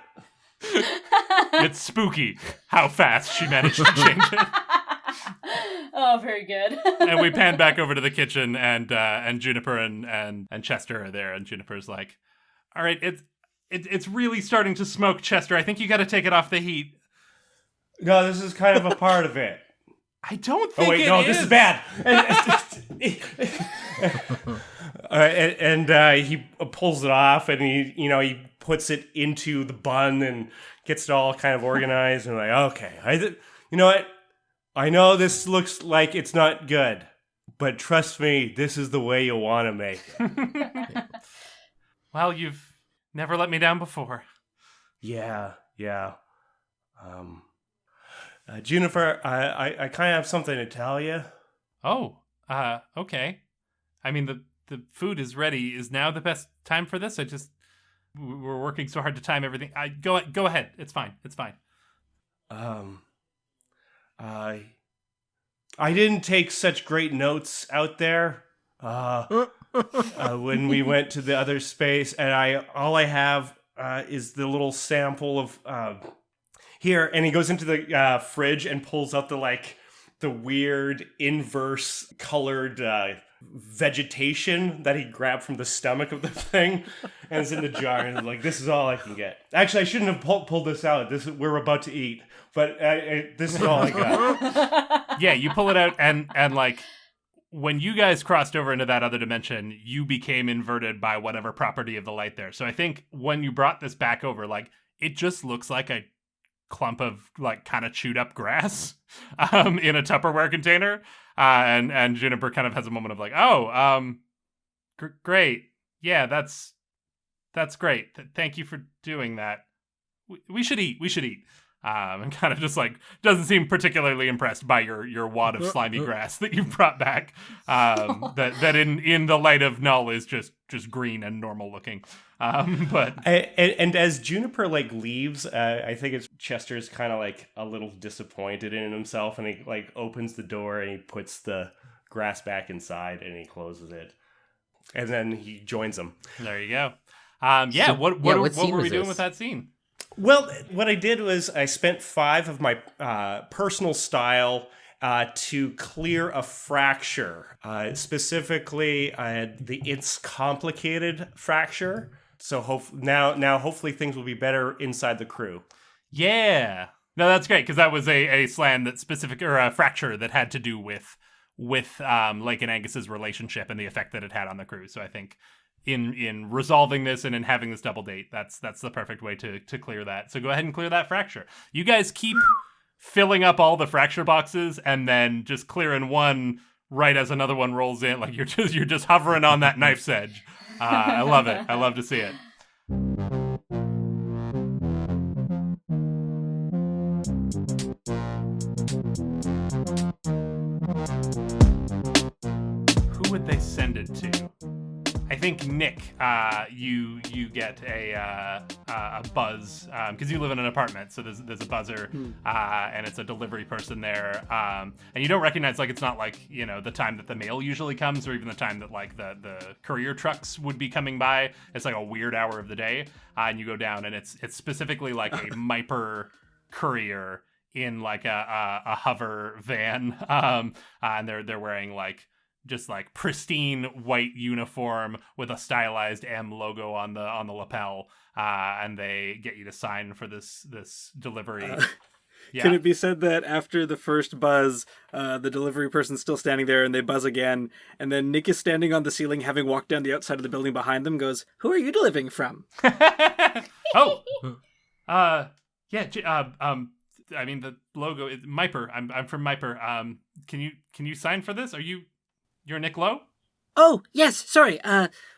C: It's spooky how fast she managed to change it.
B: Oh, very good.
C: And we pan back over to the kitchen, and Juniper and Chester are there, and Juniper's like, "All right, it's really starting to smoke, Chester. I think you got to take it off the heat."
E: No, this is kind of a part of it.
C: I don't think.
E: Oh wait, no, this is bad. And he pulls it off, and he puts it into the bun and gets it all kind of organized, and okay, you know what? I know this looks like it's not good, but trust me, this is the way you want to make it.
C: Well, you've never let me down before.
E: Yeah. Juniper, I kind of have something to tell you.
C: Oh, okay. I mean, the food is ready. Is now the best time for this? We're working so hard to time everything. Go ahead. It's fine.
E: I didn't take such great notes out there when we went to the other space, and all I have is the little sample of Here, and he goes into the fridge and pulls out the weird inverse colored vegetation that he grabbed from the stomach of the thing, and it's in the jar. And he's like, "This is all I can get." Actually, I shouldn't have pulled this out. We're about to eat, but this is all I got.
C: Yeah, you pull it out, and like when you guys crossed over into that other dimension, you became inverted by whatever property of the light there. So I think when you brought this back over, like it just looks like a clump of like kind of chewed up grass in a Tupperware container, and Juniper kind of has a moment of like, great, yeah, that's great, thank you for doing that. We should eat, and kind of just like doesn't seem particularly impressed by your wad of slimy grass that you brought back, that in the light of Null is just green and normal looking. But
E: as Juniper like leaves, I think it's Chester's kind of like a little disappointed in himself, and he like opens the door and he puts the grass back inside and he closes it, and then he joins them.
C: There you go. What were we doing with that scene?
E: Well, what I did was I spent 5 of my personal style to clear a fracture, specifically the It's Complicated fracture. So now hopefully things will be better inside the crew.
C: Yeah. No, that's great, because that was a slam that specific, or a fracture that had to do with Lake and Angus's relationship and the effect that it had on the crew. So I think in resolving this and in having this double date, that's the perfect way to clear that. So go ahead and clear that fracture. You guys keep filling up all the fracture boxes and then just clearing one right as another one rolls in. Like you're just hovering on that knife's edge. I love it. I love to see it. Who would they send it to? I think Nick, you get a buzz, because you live in an apartment, so there's a buzzer, and it's a delivery person there, and you don't recognize, like, it's not like, you know, the time that the mail usually comes, or even the time that like the courier trucks would be coming by. It's like a weird hour of the day, and you go down, and it's specifically like a Myper courier in like a hover van, and they're wearing like just like pristine white uniform with a stylized M logo on the lapel, and they get you to sign for this delivery. Yeah.
A: Can it be said that after the first buzz, the delivery person's still standing there and they buzz again, and then Nick is standing on the ceiling having walked down the outside of the building behind them, goes, "Who are you delivering from?"
C: I mean, the logo is Myper. I'm from Myper. Can you sign for this? You're Nick Lowe?
A: Oh, yes, sorry.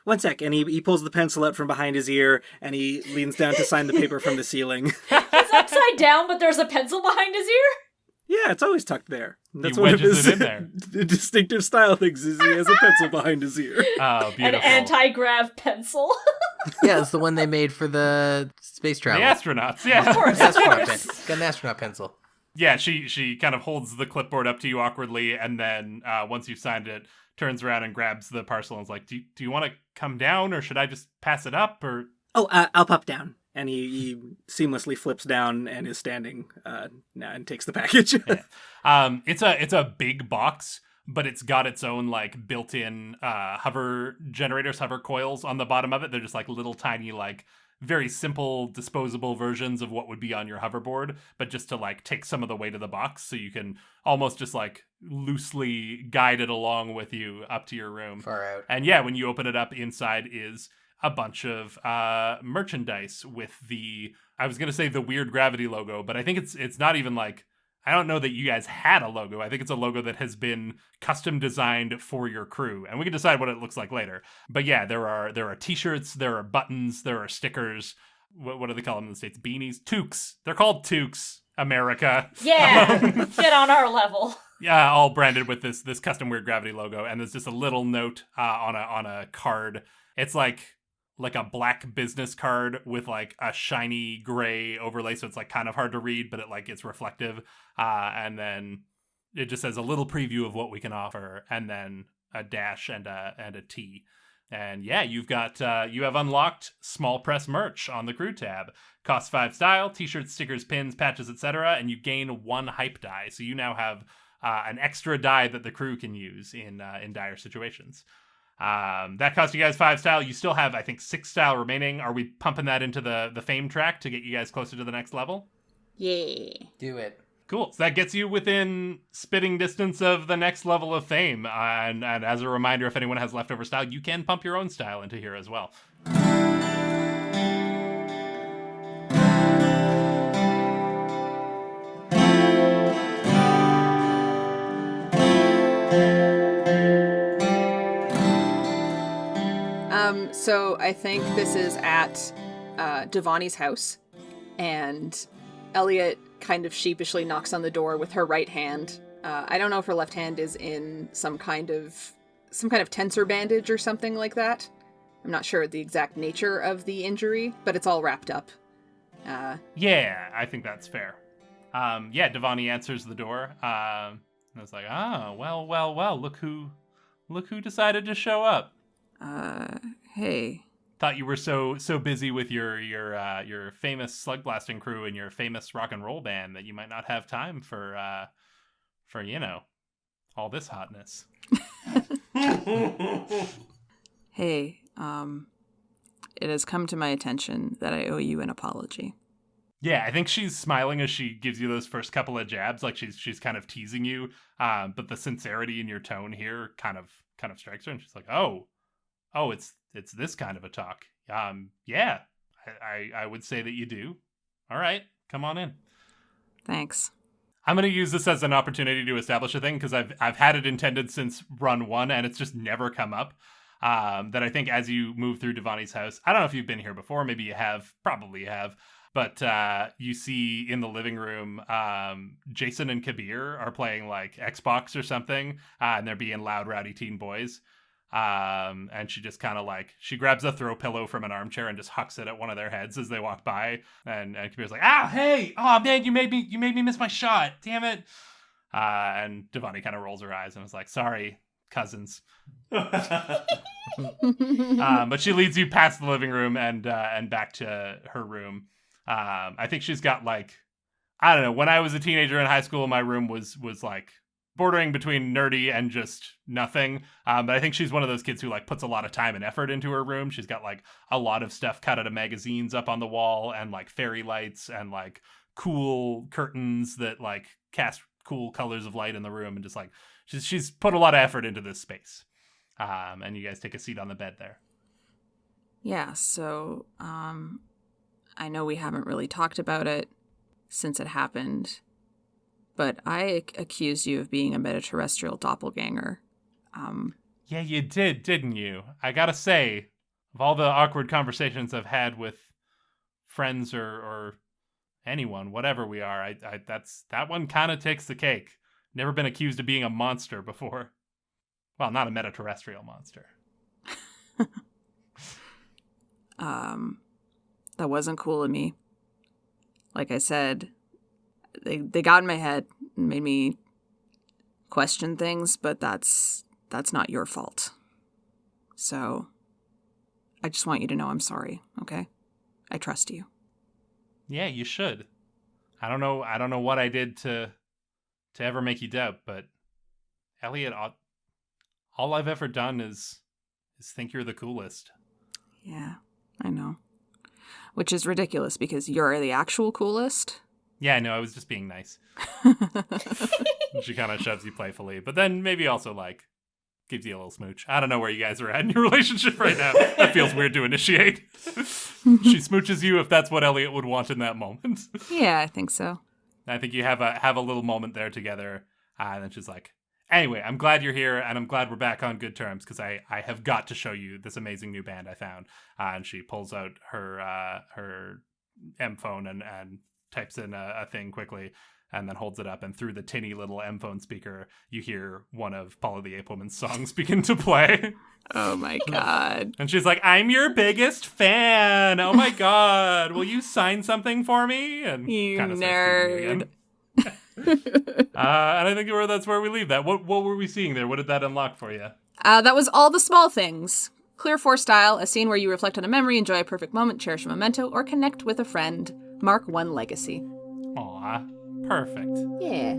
A: One sec. And he pulls the pencil out from behind his ear, and he leans down to sign the paper from the ceiling.
B: He's upside down, but there's a pencil behind his ear?
A: Yeah, it's always tucked there. That's
C: he
A: one of
C: wedges
A: his
C: it in there.
A: distinctive style things, is he has a pencil behind his ear.
C: Oh, beautiful.
B: An anti-grav pencil.
F: Yeah, it's the one they made for the space travel.
C: The astronauts, yeah.
B: Of course.
F: Got an astronaut pencil.
C: Yeah, she kind of holds the clipboard up to you awkwardly, and then once you've signed it, turns around and grabs the parcel and is like, do you want to come down, or should I just pass it up? Or
A: I'll pop down. And he seamlessly flips down and is standing now and takes the package.
C: Yeah. It's a big box, but it's got its own like built-in hover generators, hover coils on the bottom of it. They're just like little tiny, like very simple disposable versions of what would be on your hoverboard, but just to like take some of the weight of the box, so you can almost just like loosely guide it along with you up to your room.
F: Far out.
C: And yeah, when you open it up, inside is a bunch of merchandise with I was gonna say the weird gravity logo, but I think it's not even like, I don't know that you guys had a logo. I think it's a logo that has been custom designed for your crew, and we can decide what it looks like later. But yeah, there are t-shirts, there are buttons, there are stickers. What do they call them in the States? Beanies? Toques. They're called toques, America.
B: Yeah, get on our level.
C: Yeah, all branded with this custom weird gravity logo, and there's just a little note on a card. It's like a black business card with like a shiny gray overlay, so it's like kind of hard to read, but it's reflective. And then it just says a little preview of what we can offer, and then a dash and a T. And yeah, you've got you have unlocked small press merch on the crew tab. Costs 5 style, t-shirts, stickers, pins, patches, etc., and you gain 1 hype die. So you now have an extra die that the crew can use in dire situations. That cost you guys 5 style. You still have, I think, 6 style remaining. Are we pumping that into the fame track to get you guys closer to the next level?
D: Yeah.
F: Do it.
C: Cool. So that gets you within spitting distance of the next level of fame. And as a reminder, if anyone has leftover style, you can pump your own style into here as well.
D: So I think this is at Devani's house, and Elliott kind of sheepishly knocks on the door with her right hand. I don't know if her left hand is in some kind of tensor bandage or something like that. I'm not sure the exact nature of the injury, but it's all wrapped up.
C: Yeah, I think that's fair. Yeah, Devani answers the door. And it's like, well, look who decided to show up.
D: Hey.
C: Thought you were so busy with your famous slug blasting crew and your famous rock and roll band that you might not have time for all this hotness.
D: Hey, it has come to my attention that I owe you an apology.
C: Yeah, I think she's smiling as she gives you those first couple of jabs, like she's kind of teasing you. But the sincerity in your tone here kind of strikes her, and she's like, oh, it's this kind of a talk. Yeah, I would say that you do. All right, come on in.
D: Thanks.
C: I'm going to use this as an opportunity to establish a thing because I've had it intended since run 1 and it's just never come up. That I think as you move through Devani's house, I don't know if you've been here before, maybe you have, probably you have, but you see in the living room, Jason and Kabir are playing like Xbox or something, and they're being loud, rowdy teen boys. And she just kind of like, she grabs a throw pillow from an armchair and just hucks it at one of their heads as they walk by. And Kabir's like, hey, oh man, you made me miss my shot. Damn it. And Devani kind of rolls her eyes and is like, sorry, cousins. But she leads you past the living room and back to her room. I think she's got like, I don't know, when I was a teenager in high school, my room was like bordering between nerdy and just nothing. But I think she's one of those kids who like puts a lot of time and effort into her room. She's got like a lot of stuff cut out of magazines up on the wall and like fairy lights and like cool curtains that like cast cool colors of light in the room, and just like she's put a lot of effort into this space. And you guys take a seat on the bed there.
D: Yeah, so I know we haven't really talked about it since it happened, but I accused you of being a meta-terrestrial doppelganger.
C: Yeah, you did, didn't you? I gotta say, of all the awkward conversations I've had with friends or anyone, whatever we are, that one kind of takes the cake. Never been accused of being a monster before. Well, not a meta-terrestrial monster.
D: That wasn't cool of me. Like I said, they got in my head and made me question things, but that's not your fault. So I just want you to know I'm sorry, okay? I trust you.
C: Yeah, you should. I don't know what I did to ever make you doubt, but Elliott, all I've ever done is think you're the coolest.
D: Yeah, I know. Which is ridiculous because you're the actual coolest.
C: Yeah, I know. I was just being nice. She kind of shoves you playfully, but then maybe also like gives you a little smooch. I don't know where you guys are at in your relationship right now. That feels weird to initiate. She smooches you if that's what Elliott would want in that moment.
D: Yeah, I think so.
C: I think you have a little moment there together, and then she's like, anyway, I'm glad you're here, and I'm glad we're back on good terms, because I have got to show you this amazing new band I found. And she pulls out her M phone and types in a thing quickly, and then holds it up, and through the tinny little M phone speaker, you hear one of Paula the Ape Woman's songs begin to play.
D: Oh my god. And
C: she's like, I'm your biggest fan! Oh my god! Will you sign something for me? And
D: you nerd.
C: And I think that's where we leave that. What were we seeing there? What did that unlock for you?
D: That was all the small things. Clear 4 style, a scene where you reflect on a memory, enjoy a perfect moment, cherish a memento, or connect with a friend. Mark 1 legacy.
C: Aw, perfect.
D: Yeah.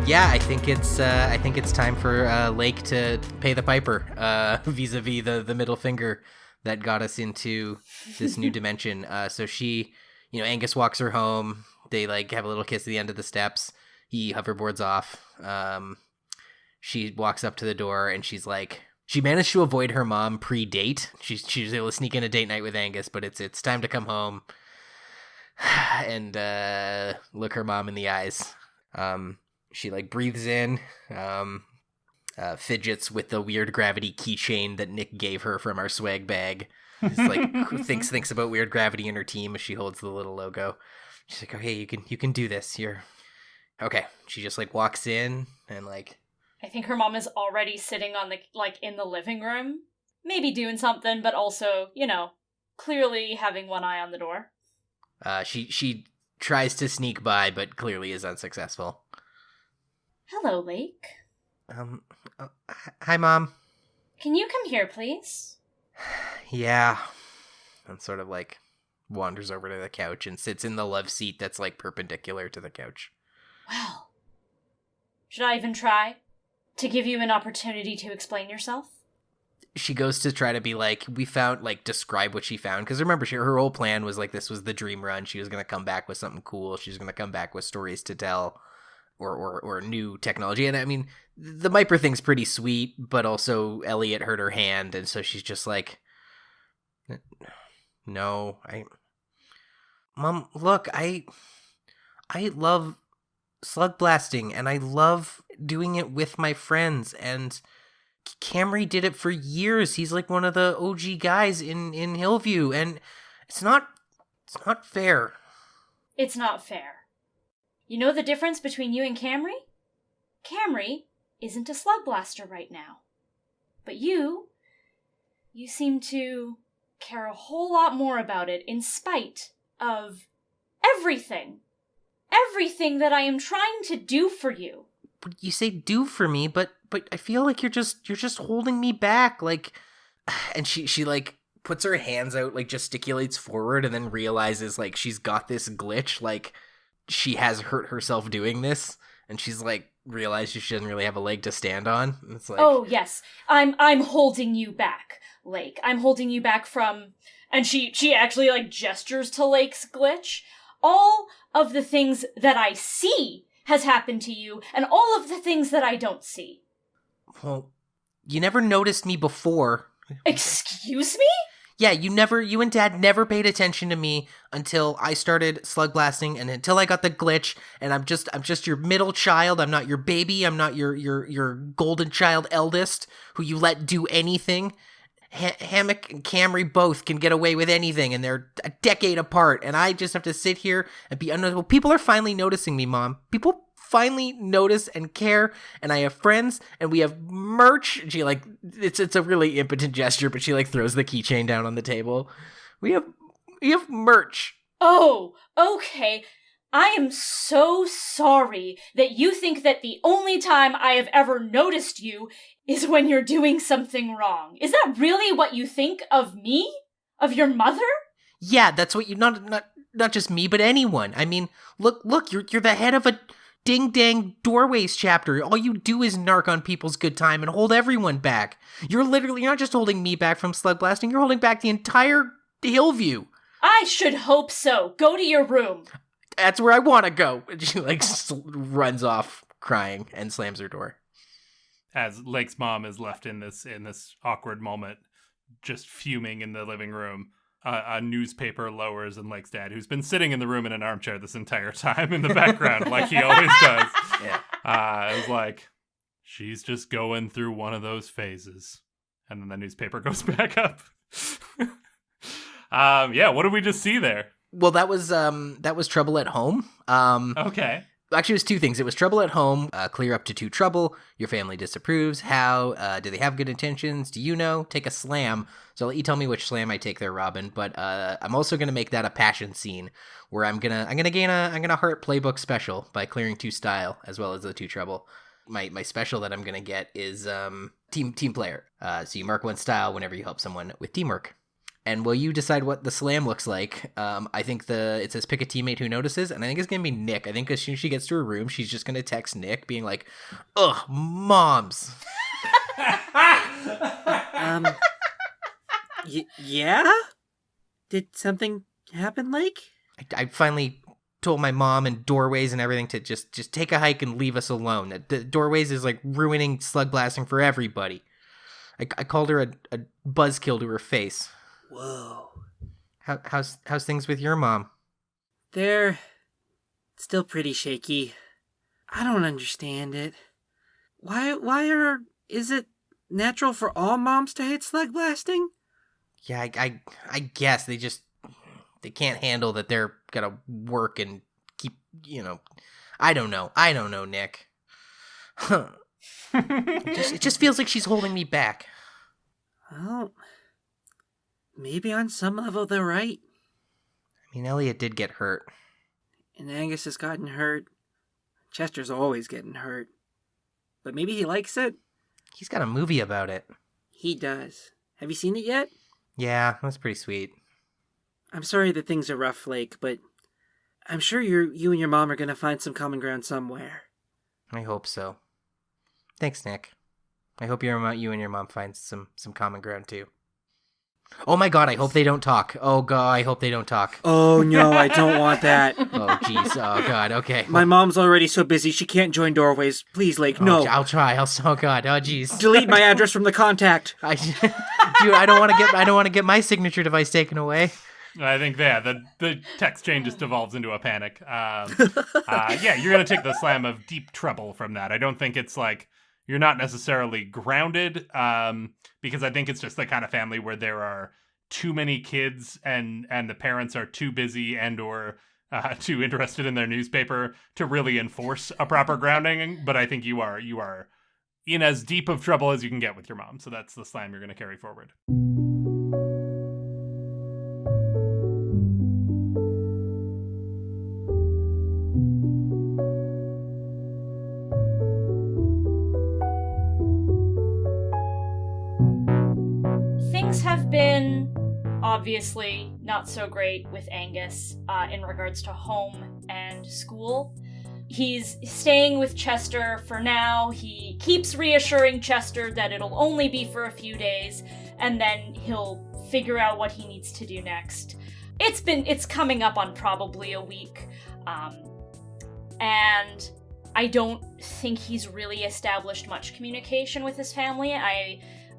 F: Yeah, I think it's time for Lake to pay the piper vis-a-vis the middle finger that got us into this new dimension. So she, Angus walks her home. They like have a little kiss at the end of the steps. He hoverboards off. She walks up to the door and she's like, she managed to avoid her mom pre-date. She's able to sneak in a date night with Angus, but it's time to come home and look her mom in the eyes. She like breathes in, fidgets with the weird gravity keychain that Nick gave her from our swag bag. Just like thinks about weird gravity in her team as she holds the little logo. She's like, okay, you can do this. You're okay. She just like walks in and like.
B: I think her mom is already sitting on in the living room, maybe doing something, but also, clearly having one eye on the door.
F: She tries to sneak by, but clearly is unsuccessful.
B: Hello, Lake.
F: Hi, Mom.
B: Can you come here, please?
F: Yeah. And sort of like wanders over to the couch and sits in the love seat that's like perpendicular to the couch.
B: Well, should I even try to give you an opportunity to explain yourself?
F: She goes to try to be like, we found, like, describe what she found. Because remember, her whole plan was like, this was the dream run. She was going to come back with something cool. She was going to come back with stories to tell. Or new technology. And I mean, the Myper thing's pretty sweet, but also Elliott hurt her hand, and so she's just like, no, Mom, look, I love slug blasting, and I love doing it with my friends, and Camry did it for years. He's like one of the OG guys in Hillview, and it's not fair.
B: It's not fair. You know the difference between you and Camry? Camry isn't a slug blaster right now. But you seem to care a whole lot more about it in spite of everything. Everything that I am trying to do for you.
F: But you say do for me, but I feel like you're just holding me back, like. And she like puts her hands out, like gesticulates forward, and then realizes like she's got this glitch, like she has hurt herself doing this, and she's like realized she doesn't really have a leg to stand on. And it's like,
B: oh yes, I'm holding you back, Lake. I'm holding you back from, and she actually like gestures to Lake's glitch. All of the things that I see has happened to you, and all of the things that I don't see.
F: Well, you never noticed me before.
B: Excuse me?
F: Yeah, you and Dad never paid attention to me until I started slug blasting and until I got the glitch, and I'm just your middle child. I'm not your baby. I'm not your golden child eldest who you let do anything. Hammock and Camry both can get away with anything, and they're a decade apart, and I just have to sit here and be unnoticeable. People are finally noticing me, Mom. People finally notice and care, and I have friends, and we have merch. And she like, it's a really impotent gesture, but she like throws the keychain down on the table. We have merch.
B: Oh, okay. I am so sorry that you think that the only time I have ever noticed you is when you're doing something wrong. Is that really what you think of me? Of your mother?
F: Yeah, that's what you, not just me, but anyone. I mean, look, you're the head of a ding-dang Doorways chapter. All you do is narc on people's good time and hold everyone back. You're not just holding me back from slug blasting, you're holding back the entire Hillview.
B: I should hope so. Go to your room.
F: That's where I want to go. And she like runs off crying and slams her door.
C: As Lake's mom is left in this awkward moment, just fuming in the living room, a newspaper lowers, and Lake's dad, who's been sitting in the room in an armchair this entire time in the background, like he always does, is like, she's just going through one of those phases. And then the newspaper goes back up. What did we just see there?
F: Well, that was Trouble at Home.
C: Okay.
F: Actually, it was two things. It was trouble at home, clear up to 2 trouble, your family disapproves, how, do they have good intentions, do you know, take a slam. So I'll let you tell me which slam I take there, Robyn, but I'm also going to make that a passion scene, where I'm gonna heart playbook special by clearing 2 style, as well as the 2 trouble. My special that I'm going to get is team player. So you mark 1 style whenever you help someone with teamwork. And while you decide what the slam looks like, I think it says pick a teammate who notices, and I think it's going to be Nick. I think as soon as she gets to her room, she's just going to text Nick, being like, ugh, moms.
A: Yeah? Did something happen, Lake?
F: I finally told my mom and Doorways and everything to just take a hike and leave us alone. The Doorways is like ruining slug blasting for everybody. I called her a buzzkill to her face.
A: Whoa.
F: How's things with your mom?
A: They're still pretty shaky. I don't understand it. Is it natural for all moms to hate slug blasting?
F: Yeah, I guess they can't handle that they're gonna work and keep, I don't know, Nick. Huh. It just feels like she's holding me back.
A: Well, maybe on some level they're right.
F: I mean, Elliott did get hurt.
A: And Angus has gotten hurt. Chester's always getting hurt. But maybe he likes it?
F: He's got a movie about it.
A: He does. Have you seen it yet?
F: Yeah, that's pretty sweet.
A: I'm sorry that things are rough, Lake, but I'm sure you and your mom are going to find some common ground somewhere.
F: I hope so. Thanks, Nick. I hope you and your mom find some common ground, too. Oh my god, I hope they don't talk. Oh god, I hope they don't talk.
A: Oh no, I don't want that.
F: Oh jeez, oh god, okay.
A: My mom's already so busy she can't join Doorways. Please, Lake, no.
F: I'll try. Oh god, oh jeez.
A: Delete my address from the contact.
F: Dude, I don't want to get my signature device taken away.
C: I think the text chain just devolves into a panic. Yeah, you're gonna take the slam of deep trouble from that. I don't think it's like you're not necessarily grounded, because I think it's just the kind of family where there are too many kids and the parents are too busy and or too interested in their newspaper to really enforce a proper grounding. But I think you are in as deep of trouble as you can get with your mom. So that's the slam you're going to carry forward.
B: Have been obviously not so great with Angus in regards to home and school. He's staying with Chester for now. He keeps reassuring Chester that it'll only be for a few days, and then he'll figure out what he needs to do next. It's coming up on probably a week, and I don't think he's really established much communication with his family.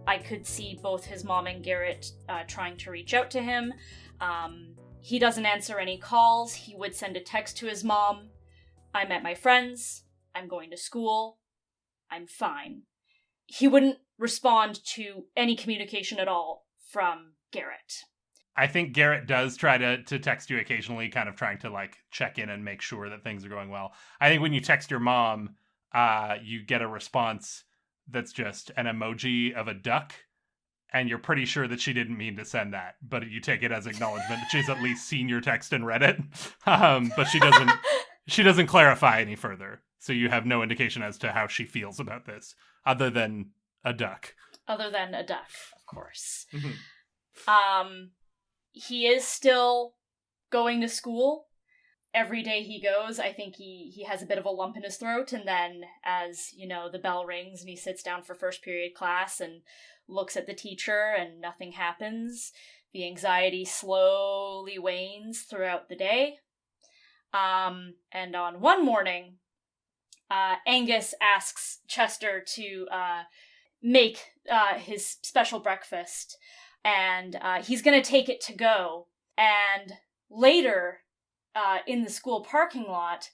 B: I could see both his mom and Garrett trying to reach out to him. He doesn't answer any calls. He would send a text to his mom. I met my friends. I'm going to school. I'm fine. He wouldn't respond to any communication at all from Garrett.
C: I think Garrett does try to text you occasionally, kind of trying to like check in and make sure that things are going well. I think when you text your mom, you get a response that's just an emoji of a duck, and you're pretty sure that she didn't mean to send that, but you take it as acknowledgement that she's at least seen your text and read it. But she doesn't clarify any further, so you have no indication as to how she feels about this, other than a duck.
B: Other than a duck, of course.
C: Mm-hmm.
B: He is still going to school. Every day he goes, I think he has a bit of a lump in his throat, and then as, the bell rings and he sits down for first period class and looks at the teacher and nothing happens, the anxiety slowly wanes throughout the day. And on one morning, Angus asks Chester to make his special breakfast, and he's going to take it to go. And later, in the school parking lot,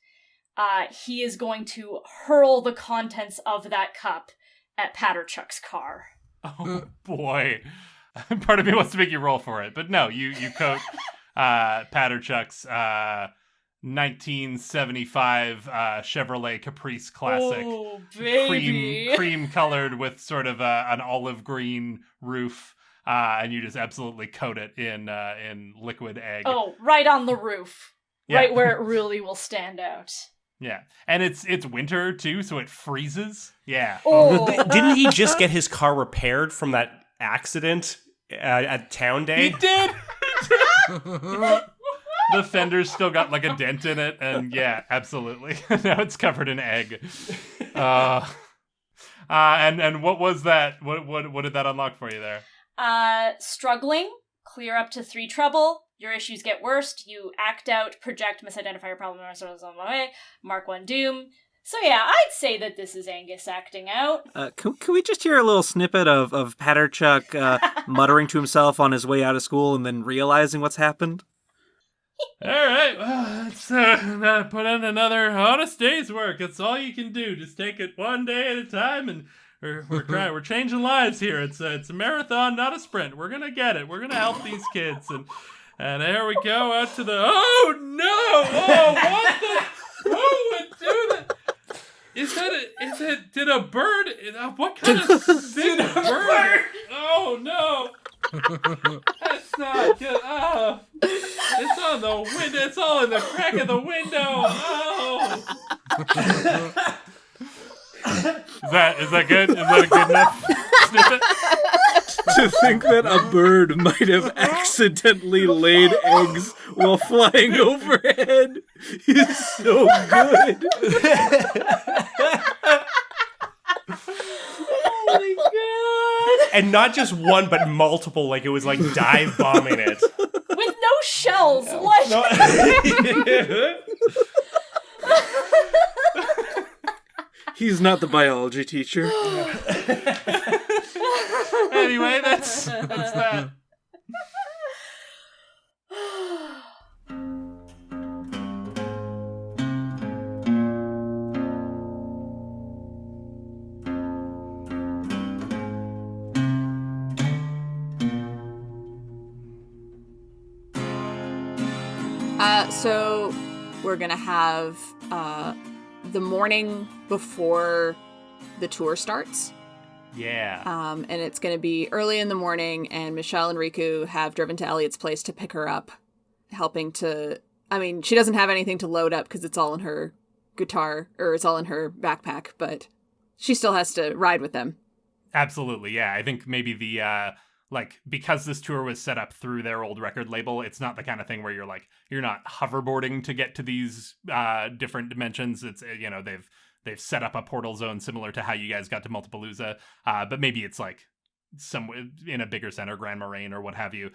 B: he is going to hurl the contents of that cup at Patterchuck's car.
C: Oh boy. Part of me wants to make you roll for it, but no, you coat Patterchuck's 1975 Chevrolet Caprice classic.
B: Oh, baby.
C: Cream colored with sort of an olive green roof. And you just absolutely coat it in liquid egg.
B: Oh, right on the roof.
C: Yeah.
B: Right where it really will stand out.
C: Yeah. And it's winter too, so it freezes. Yeah.
B: Oh.
E: Didn't he just get his car repaired from that accident at Town Day?
C: He did! The fender's still got like a dent in it, and yeah, absolutely. Now it's covered in egg. And what was that? What did that unlock for you there?
B: Struggling, clear up to 3 trouble. Your issues get worse. You act out, project, misidentify your problem, mark 1 doom. So yeah, I'd say that this is Angus acting out.
A: Can we just hear a little snippet of Patterchuck muttering to himself on his way out of school and then realizing what's happened?
C: All right, well, let's put in another honest day's work. That's all you can do. Just take it one day at a time, and we're changing lives here. It's a marathon, not a sprint. We're gonna get it. We're gonna help these kids, and there we go out to the. Oh no! Oh, what the? Who would do that? Did a bird? What kind of thing bird? Oh no! That's not good. Oh, it's on the window. It's all in the crack of the window. Oh. Is that good? Is that a good enough snippet?
A: To think that a bird might have accidentally laid eggs while flying overhead is so good.
B: Oh my god!
E: And not just one, but multiple, like it was like dive bombing it.
B: With no shells! What?
E: No.
A: He's not the biology teacher.
C: Anyway, that's that.
D: So we're gonna have the morning before the tour starts.
C: Yeah.
D: And it's gonna be early in the morning, and Michelle and Riku have driven to Elliott's place to pick her up, helping to. I mean, she doesn't have anything to load up because it's all in her guitar, or it's all in her backpack, but she still has to ride with them.
C: Absolutely, yeah. I think maybe the because this tour was set up through their old record label, it's not the kind of thing where you're not hoverboarding to get to these different dimensions. It's they've set up a portal zone similar to how you guys got to Multipalooza, but maybe it's like somewhere in a bigger center, Grand Moraine or what have you.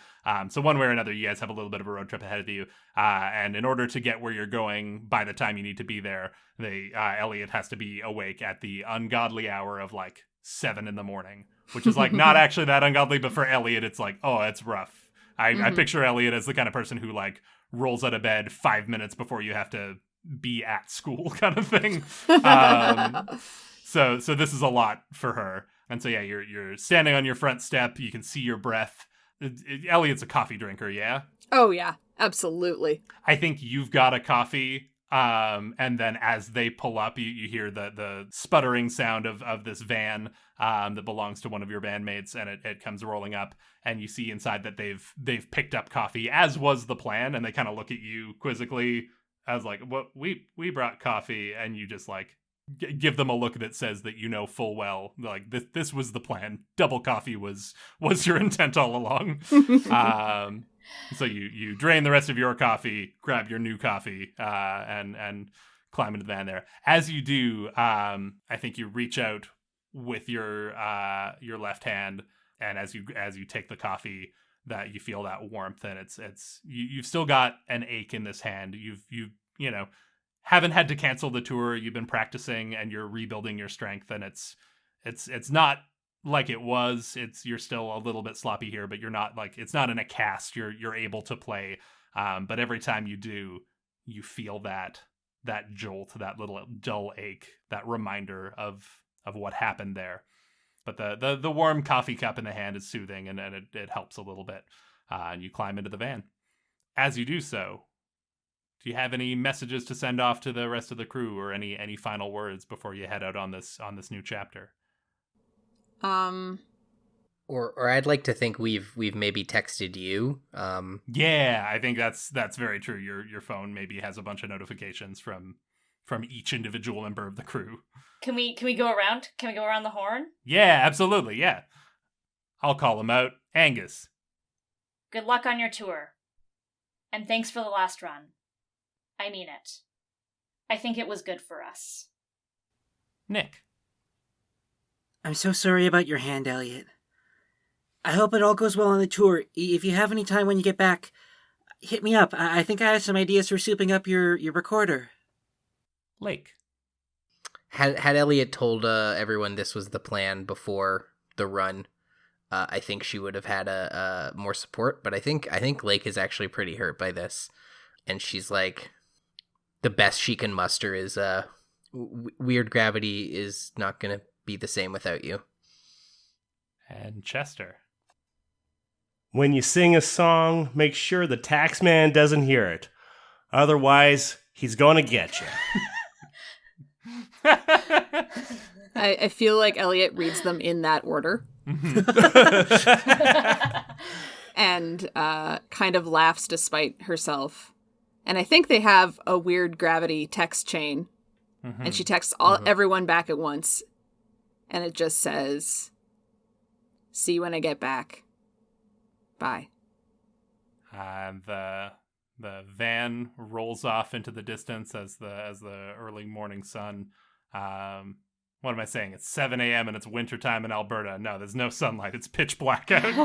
C: So one way or another, you guys have a little bit of a road trip ahead of you. And in order to get where you're going by the time you need to be there, Elliott has to be awake at the ungodly hour of 7 a.m, which is not actually that ungodly, but for Elliott, it's it's rough. I picture Elliott as the kind of person who rolls out of bed 5 minutes before you have to be at school kind of thing. So this is a lot for her. And so, yeah, you're standing on your front step. You can see your breath. Elliott's a coffee drinker, yeah?
D: Oh, yeah, absolutely.
C: I think you've got a coffee. And then as they pull up, you hear the sputtering sound of this van that belongs to one of your bandmates, and it comes rolling up, and you see inside that they've picked up coffee, as was the plan, and they kind of look at you quizzically as what we brought coffee, and you just give them a look that says that you know full well this was the plan. Double coffee was your intent all along. So you drain the rest of your coffee, grab your new coffee, and climb into the van there. As you do, I think you reach out with your left hand, and as you take the coffee, that you feel that warmth, and you've still got an ache in this hand. You've haven't had to cancel the tour. You've been practicing, and you're rebuilding your strength, and it's not like it was. You're still a little bit sloppy here, but you're not it's not in a cast. You're able to play, but every time you do, you feel that jolt, that little dull ache, that reminder of what happened there. But the warm coffee cup in the hand is soothing, and it helps a little bit. And you climb into the van. As you do so, Do you have any messages to send off to the rest of the crew, or any final words before you head out on this new chapter?
F: Or I'd like to think we've maybe texted you.
C: Yeah, I think that's very true. Your phone maybe has a bunch of notifications from each individual member of the crew.
B: Can we go around? Can we go around the horn?
C: Yeah, absolutely. Yeah, I'll call him out. Angus.
B: Good luck on your tour. And thanks for the last run. I mean it. I think it was good for us.
C: Nick.
A: I'm so sorry about your hand, Elliott. I hope it all goes well on the tour. If you have any time when you get back, hit me up. I think I have some ideas for souping up your recorder.
C: Lake.
F: Had Elliott told everyone this was the plan before the run, I think she would have had a more support. But I think Lake is actually pretty hurt by this, and she's like, the best she can muster is weird gravity is not gonna be the same without you.
C: And Chester.
E: When you sing a song, make sure the tax man doesn't hear it. Otherwise, he's gonna get you.
D: I feel like Elliott reads them in that order. And kind of laughs despite herself. And I think they have a weird gravity text chain. Mm-hmm. And she texts everyone back at once. And it just says, "See you when I get back. Bye."
C: The van rolls off into the distance as the early morning sun. What am I saying? It's 7 a.m. and it's wintertime in Alberta. No, there's no sunlight. It's pitch black out.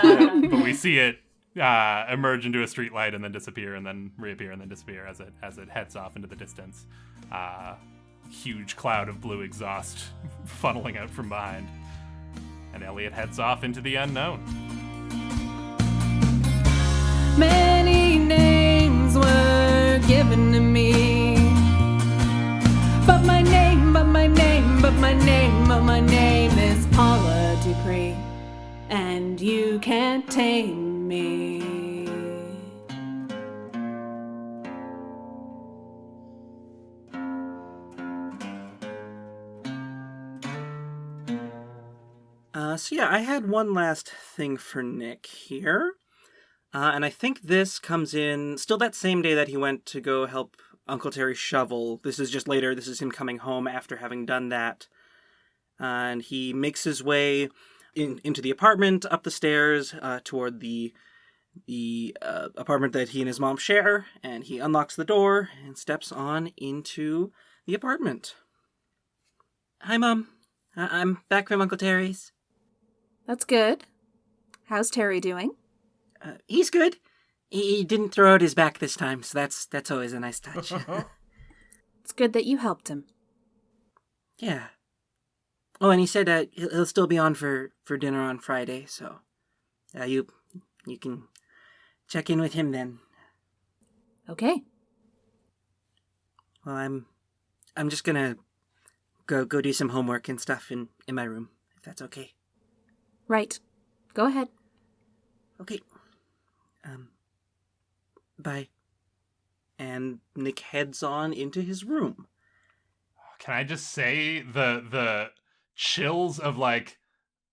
C: But we see it emerge into a street light and then disappear and then reappear and then disappear as it heads off into the distance. Huge cloud of blue exhaust funneling out from behind. And Elliott heads off into the unknown.
D: Many names were given to me, but my name is Paula Dupree, and you can't tame me.
A: So yeah, I had one last thing for Nick here. And I think this comes in still that same day that he went to go help Uncle Terry shovel. This is just later. This is him coming home after having done that. And he makes his way into the apartment, up the stairs, toward the apartment that he and his mom share. And he unlocks the door and steps on into the apartment. Hi, Mom. I'm back from Uncle Terry's.
D: That's good. How's Terry doing?
A: He's good. He didn't throw out his back this time, so that's always a nice touch.
D: It's good that you helped him.
A: Yeah. Oh, and he said he'll still be on for dinner on Friday, so you can check in with him then.
D: Okay.
A: Well, I'm just gonna go do some homework and stuff in my room, if that's okay.
D: Right. Go ahead.
A: Okay. Bye. And Nick heads on into his room.
C: Can I just say the chills of like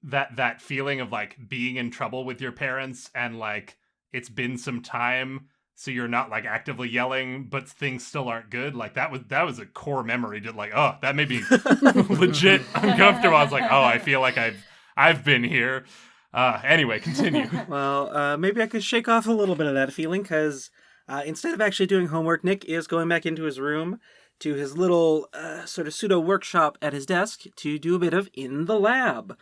C: that feeling of like being in trouble with your parents and like it's been some time, so you're not like actively yelling, but things still aren't good. Like that was a core memory to like, oh, that made me legit uncomfortable. I was like, oh, I feel like I've been here. Anyway, continue.
A: Well, maybe I could shake off a little bit of that feeling, because instead of actually doing homework, Nick is going back into his room, to his little sort of pseudo workshop at his desk, to do a bit of in the lab.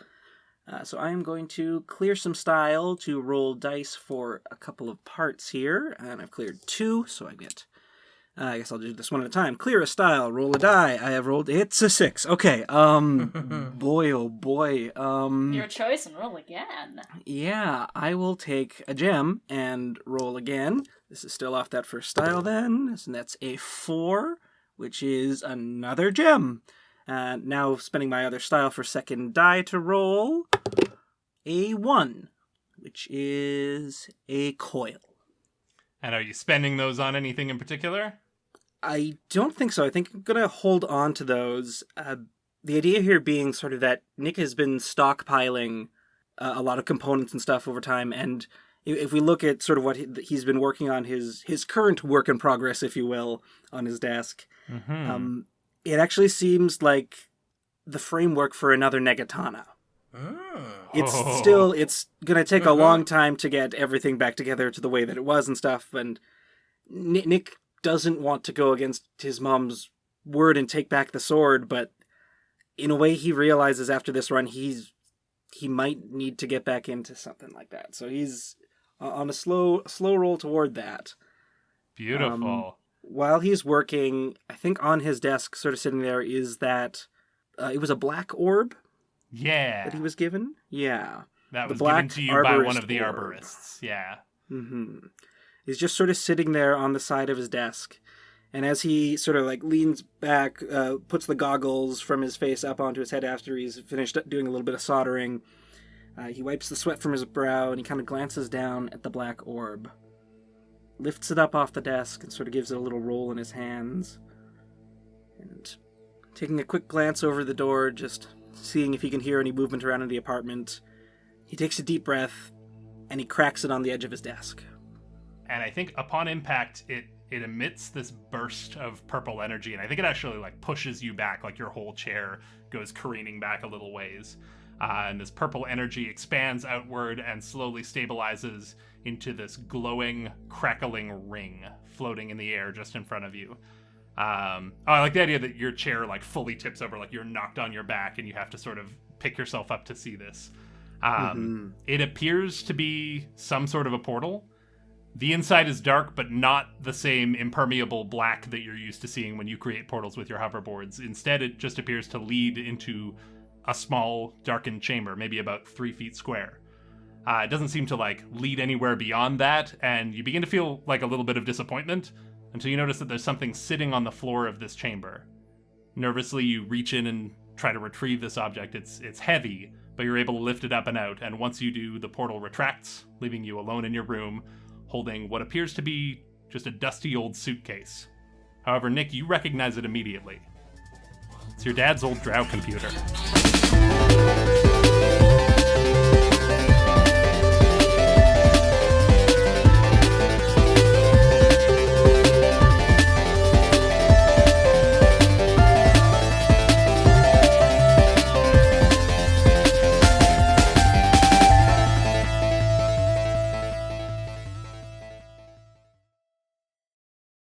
A: So I am going to clear some style to roll dice for a couple of parts here, and I've cleared 2, so I get... I guess I'll do this one at a time. Clear a style, roll a die. I have rolled... It's a 6. Okay, boy, oh boy.
B: Your choice and roll again.
A: Yeah, I will take a gem and roll again. This is still off that first style then, and that's a 4, which is another gem. Now spending my other style for second die to roll a 1, which is a coil.
C: And are you spending those on anything in particular?
A: I don't think so. I think I'm going to hold on to those. The idea here being sort of that Nick has been stockpiling a lot of components and stuff over time, and if we look at sort of what he's been working on, his current work in progress, if you will, on his desk, it actually seems like the framework for another Negatana. It's going to take a long time to get everything back together to the way that it was and stuff, and Nick doesn't want to go against his mom's word and take back the sword, but in a way he realizes after this run he might need to get back into something like that. So he's on a slow roll toward that.
C: Beautiful.
A: While he's working, I think on his desk, sort of sitting there, is that it was a black orb.
C: Yeah.
A: That he was given. Yeah.
C: That was
A: given
C: to you by one of the arborists. Yeah.
A: Mm-hmm. He's just sort of sitting there on the side of his desk. And as he sort of like leans back, puts the goggles from his face up onto his head after he's finished doing a little bit of soldering, he wipes the sweat from his brow and he kind of glances down at the black orb. Lifts it up off the desk and sort of gives it a little roll in his hands. And taking a quick glance over the door, just seeing if he can hear any movement around in the apartment, he takes a deep breath and he cracks it on the edge of his desk.
C: And I think upon impact, it emits this burst of purple energy, and I think it actually like pushes you back, like your whole chair goes careening back a little ways. And this purple energy expands outward and slowly stabilizes into this glowing, crackling ring floating in the air just in front of you. I like the idea that your chair like fully tips over, like you're knocked on your back and you have to sort of pick yourself up to see this. It appears to be some sort of a portal. The inside is dark, but not the same impermeable black that you're used to seeing when you create portals with your hoverboards. Instead, it just appears to lead into a small, darkened chamber, maybe about 3 feet square. It doesn't seem to like lead anywhere beyond that, and you begin to feel like a little bit of disappointment until you notice that there's something sitting on the floor of this chamber. Nervously, you reach in and try to retrieve this object. It's heavy, but you're able to lift it up and out, and once you do, the portal retracts, leaving you alone in your room, holding what appears to be just a dusty old suitcase. However, Nick, you recognize it immediately. It's your dad's old drow computer.